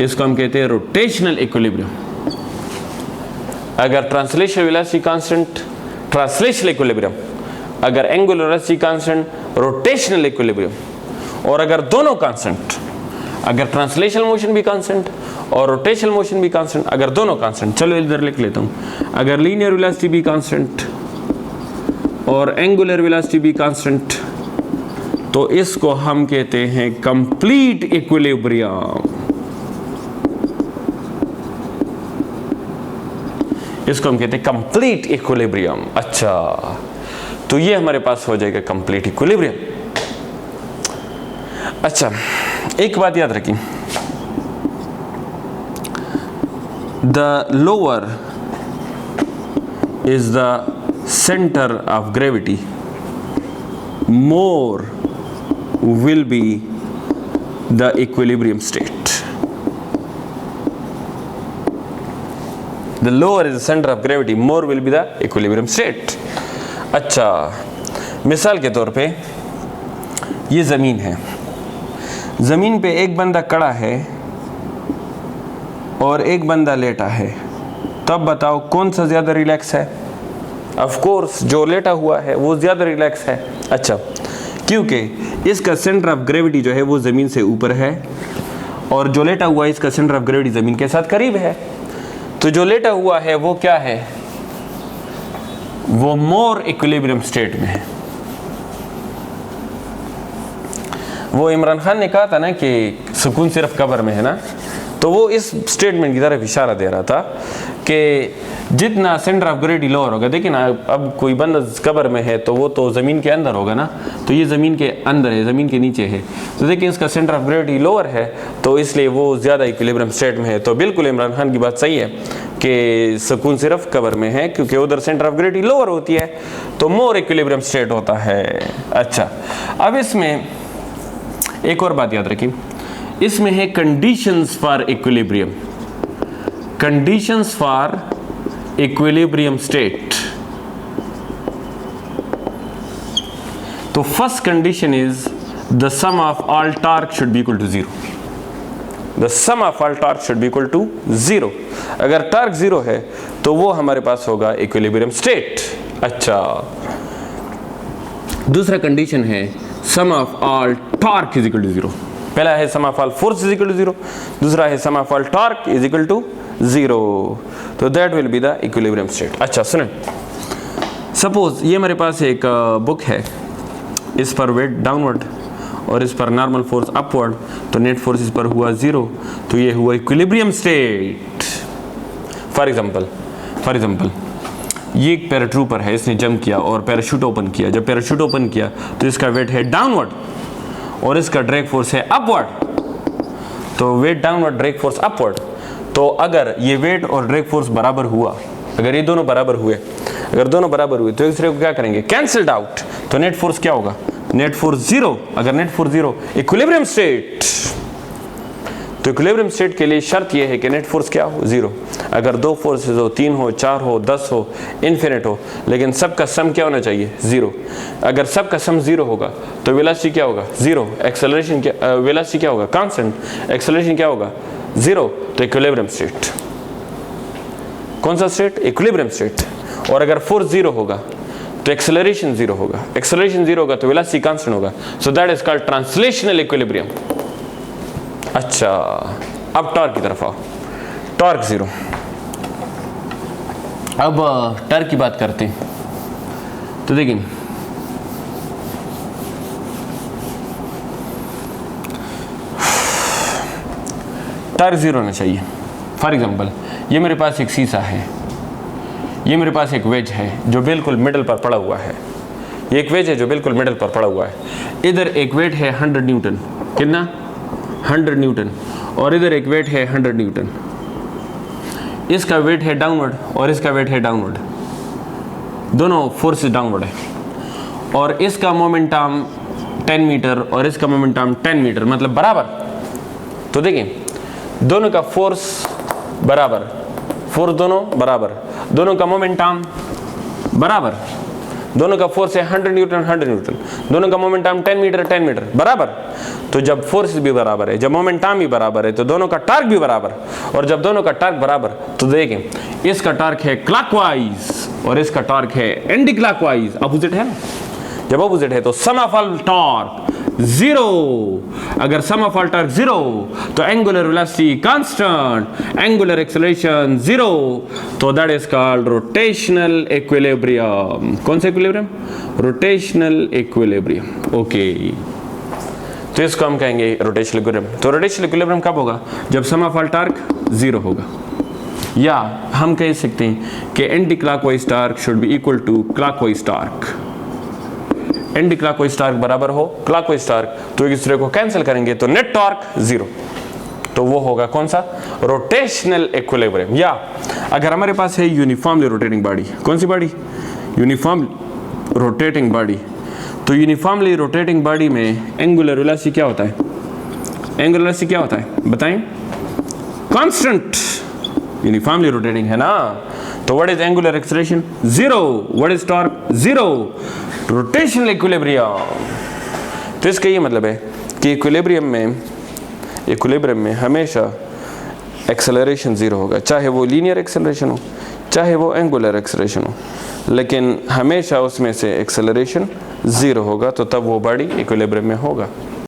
इसको हम कहते हैं रोटेशनल इक्विलिब्रियम। अगर translational velocity constant, translational equilibrium. अगर angular velocity constant, rotational equilibrium. और अगर दोनों कांस्टेंट, अगर ट्रांसलेशनल मोशन भी कांस्टेंट और रोटेशनल मोशन भी कांस्टेंट, अगर दोनों कांस्टेंट, चलो इधर लिख लेता हूं, अगर लीनियर वेलोसिटी भी कांस्टेंट और एंगुलर वेलोसिटी भी कांस्टेंट, तो इसको हम कहते हैं कंप्लीट इक्विलिब्रियम। इसको हम कहते हैं कंप्लीट इक्विलिब्रियम। अच्छा, तो ये हमारे पास हो जाएगा कंप्लीट इक्विलिब्रियम। अच्छा, एक बात याद रखिए, the lower is the centre of gravity, more will be the equilibrium state. The lower is the center of gravity, more will be the equilibrium state। अच्छा, मिसाल के तौर पे ये ज़मीन है, ज़मीन पे एक बंदा खड़ा है और एक बंदा लेटा है, तब बताओ कौन सा ज़्यादा रिलैक्स है? ऑफ कोर्स जो लेटा हुआ है वो ज़्यादा रिलैक्स है। अच्छा, क्योंकि इसका सेंटर ऑफ ग्रेविटी जो है वो ज़मीन से ऊपर है और जो लेटा हुआ है इसका सेंटर ऑफ ग्रेविटी ज़मीन के साथ करीब है। तो जो लेटा हुआ है वो क्या है, वो मोर इक्विलिब्रियम स्टेट में है। वो इमरान खान ने कहा था ना कि सुकून सिर्फ कब्र में है ना, तो वो इस स्टेटमेंट की तरफ इशारा दे रहा था कि जितना सेंटर ऑफ ग्रेविटी लोअर होगा, देखिए ना अब कोई बंदा कब्र में है तो वो तो ज़मीन के अंदर होगा ना, तो ये ज़मीन के अंदर है, ज़मीन के नीचे है, तो देखिए इसका सेंटर ऑफ ग्रेविटी लोअर है तो इसलिए वो ज़्यादा इक्विलिब्रियम स्टेट में है। तो बिल्कुल इमरान खान की बात सही है कि सुकून सिर्फ कब्र में है, क्योंकि उधर सेंटर ऑफ ग्रेविटी लोअर होती है तो मोर इक्विलिब्रियम स्टेट होता है। अच्छा, अब इसमें एक और बात याद रखिए, इसमें है conditions for equilibrium, conditions for equilibrium state. तो first condition is the sum of all torque should be equal to 0। The sum of all torque should be equal to 0। अगर टॉर्क 0 है तो वो हमारे पास होगा इक्विलिब्रियम स्टेट। अच्छा, दूसरा condition है sum of all torque is equal to 0। पहला है sum of all force is equal to 0, दूसरा है sum of all torque is equal to 0। तो that will be the equilibrium state. अच्छा सुने, सपोज ये मेरे पास एक बुक है, इस पर वेट डाउनवर्ड और इस पर नॉर्मल फोर्स अपवर्ड, तो नेट फोर्स इस पर हुआ 0, तो ये हुआ इक्विलिब्रियम स्टेट। फॉर एग्जांपल ये एक पैराट्रूपर है, इसने जंप किया और पैराशूट ओपन किया। जब पैराशूट ओपन किया तो इसका वेट है डाउनवर्ड और इसका ड्रैग फोर्स है अपवर्ड, तो weight downward drag force upward. तो अगर ये वेट और ड्रैग फोर्स बराबर हुआ, अगर ये दोनों बराबर हुए, तो एक दूसरे को क्या करेंगे, कैंसल्ड आउट, तो नेट फोर्स क्या होगा, नेट फोर्स 0। अगर नेट फोर्स 0, इक्विलिब्रियम स्टेट। तो इक्विलिब्रियम स्टेट के लिए शर्त यह है कि नेट फोर्स क्या हो, 0। अगर 2 फोर्सेज हो, 3 हो, 4 हो, 10 हो, इन्फिनिट हो, लेकिन सबका सम क्या होना चाहिए, 0। अगर सबका सम 0 होगा तो वेलोसिटी क्या होगा, 0। एक्सेलरेशन क्या, वेलोसिटी क्या होगा, कांस्टेंट। एक्सेलरेशन क्या होगा, 0। तो इक्विलिब्रियम स्टेट। कौन सा स्टेट, इक्विलिब्रियम स्टेट। और अगर फोर्स 0 होगा तो एक्सेलरेशन 0 होगा, एक्सेलरेशन 0 होगा तो वेलोसिटी कांस्टेंट होगा। So that is called translational equilibrium. अच्छा, अब टॉर्क की तरफ आओ, टॉर्क 0। अब टॉर्क की बात करते हैं, तो देखिए टॉर्क 0 होना चाहिए। फॉर एग्जांपल ये मेरे पास एक शीशा है, ये मेरे पास एक वेज है जो बिल्कुल मिडल पर पड़ा हुआ है, ये एक वेज है जो बिल्कुल मिडल पर पड़ा हुआ है। इधर एक वेट है 100 न्यूटन, कितना, 100 न्यूटन, और इधर एक वेट है 100 न्यूटन। इसका वेट है डाउनवर्ड और इसका वेट है डाउनवर्ड, दोनों फोर्सेस डाउनवर्ड है, और इसका मोमेंटम 10 मीटर और इसका मोमेंटम 10 मीटर, मतलब बराबर। तो देखिए दोनों का फोर्स बराबर, फोर्स दोनों बराबर, दोनों का मोमेंटम बराबर, दोनों का फोर्स है 100 न्यूटन 100 न्यूटन, दोनों का मोमेंटम 10 मीटर 10 मीटर, बराबर। तो जब फोर्स भी बराबर है, जब मोमेंटम भी बराबर है, तो दोनों का टॉर्क भी बराबर, और जब दोनों का टॉर्क बराबर, तो देखें इसका टॉर्क है क्लॉकवाइज और इसका टॉर्क है एंटी क्लॉकवाइज, अपोजिट है ना। जब अपोजिट है तो सम ऑफ ऑल टॉर्क 0। अगर सम ऑफ ऑल टॉर्क 0 तो angular velocity constant, angular acceleration 0, तो that is called rotational equilibrium. कौन सा इक्विलिब्रियम, रोटेशनल इक्विलिब्रियम। ओके, तो इसको हम कहेंगे रोटेशनल इक्विलिब्रियम। तो रोटेशनल इक्विलिब्रियम कब होगा, जब सम ऑफ ऑल टॉर्क 0 होगा, या हम कह सकते हैं कि anti clockwise torque should be equal to clockwise torque. Anti clockwise torque बराबर हो क्लॉकवाइज टॉर्क, तो एक दूसरे को कैंसिल करेंगे तो नेट टॉर्क 0, तो वो होगा कौन सा, रोटेशनल इक्विलिब्रियम। या अगर हमारे पास है यूनिफॉर्मली रोटेटिंग बॉडी, कौन सी बॉडी, यूनिफॉर्म रोटेटिंग बॉडी, तो यूनिफॉर्मली रोटेटिंग बॉडी में एंगुलर वेलोसिटी क्या होता है, एंगुलर वेलोसिटी क्या होता है बताएं, कांस्टेंट। यूनिफॉर्मली रोटेटिंग है ना, तो what is angular acceleration, 0, what is torque, 0। Rotational equilibrium, तो इसका ये मतलब है कि इक्विलिब्रियम में हमेशा एक्सेलरेशन 0 होगा, चाहे वो लीनियर एक्सेलरेशन हो चाहे वो एंगुलर एक्सेलरेशन हो, लेकिन हमेशा उसमें से एक्सेलरेशन ज़ीरो होगा, तो तब वो बॉडी इक्विलिब्रियम में होगा।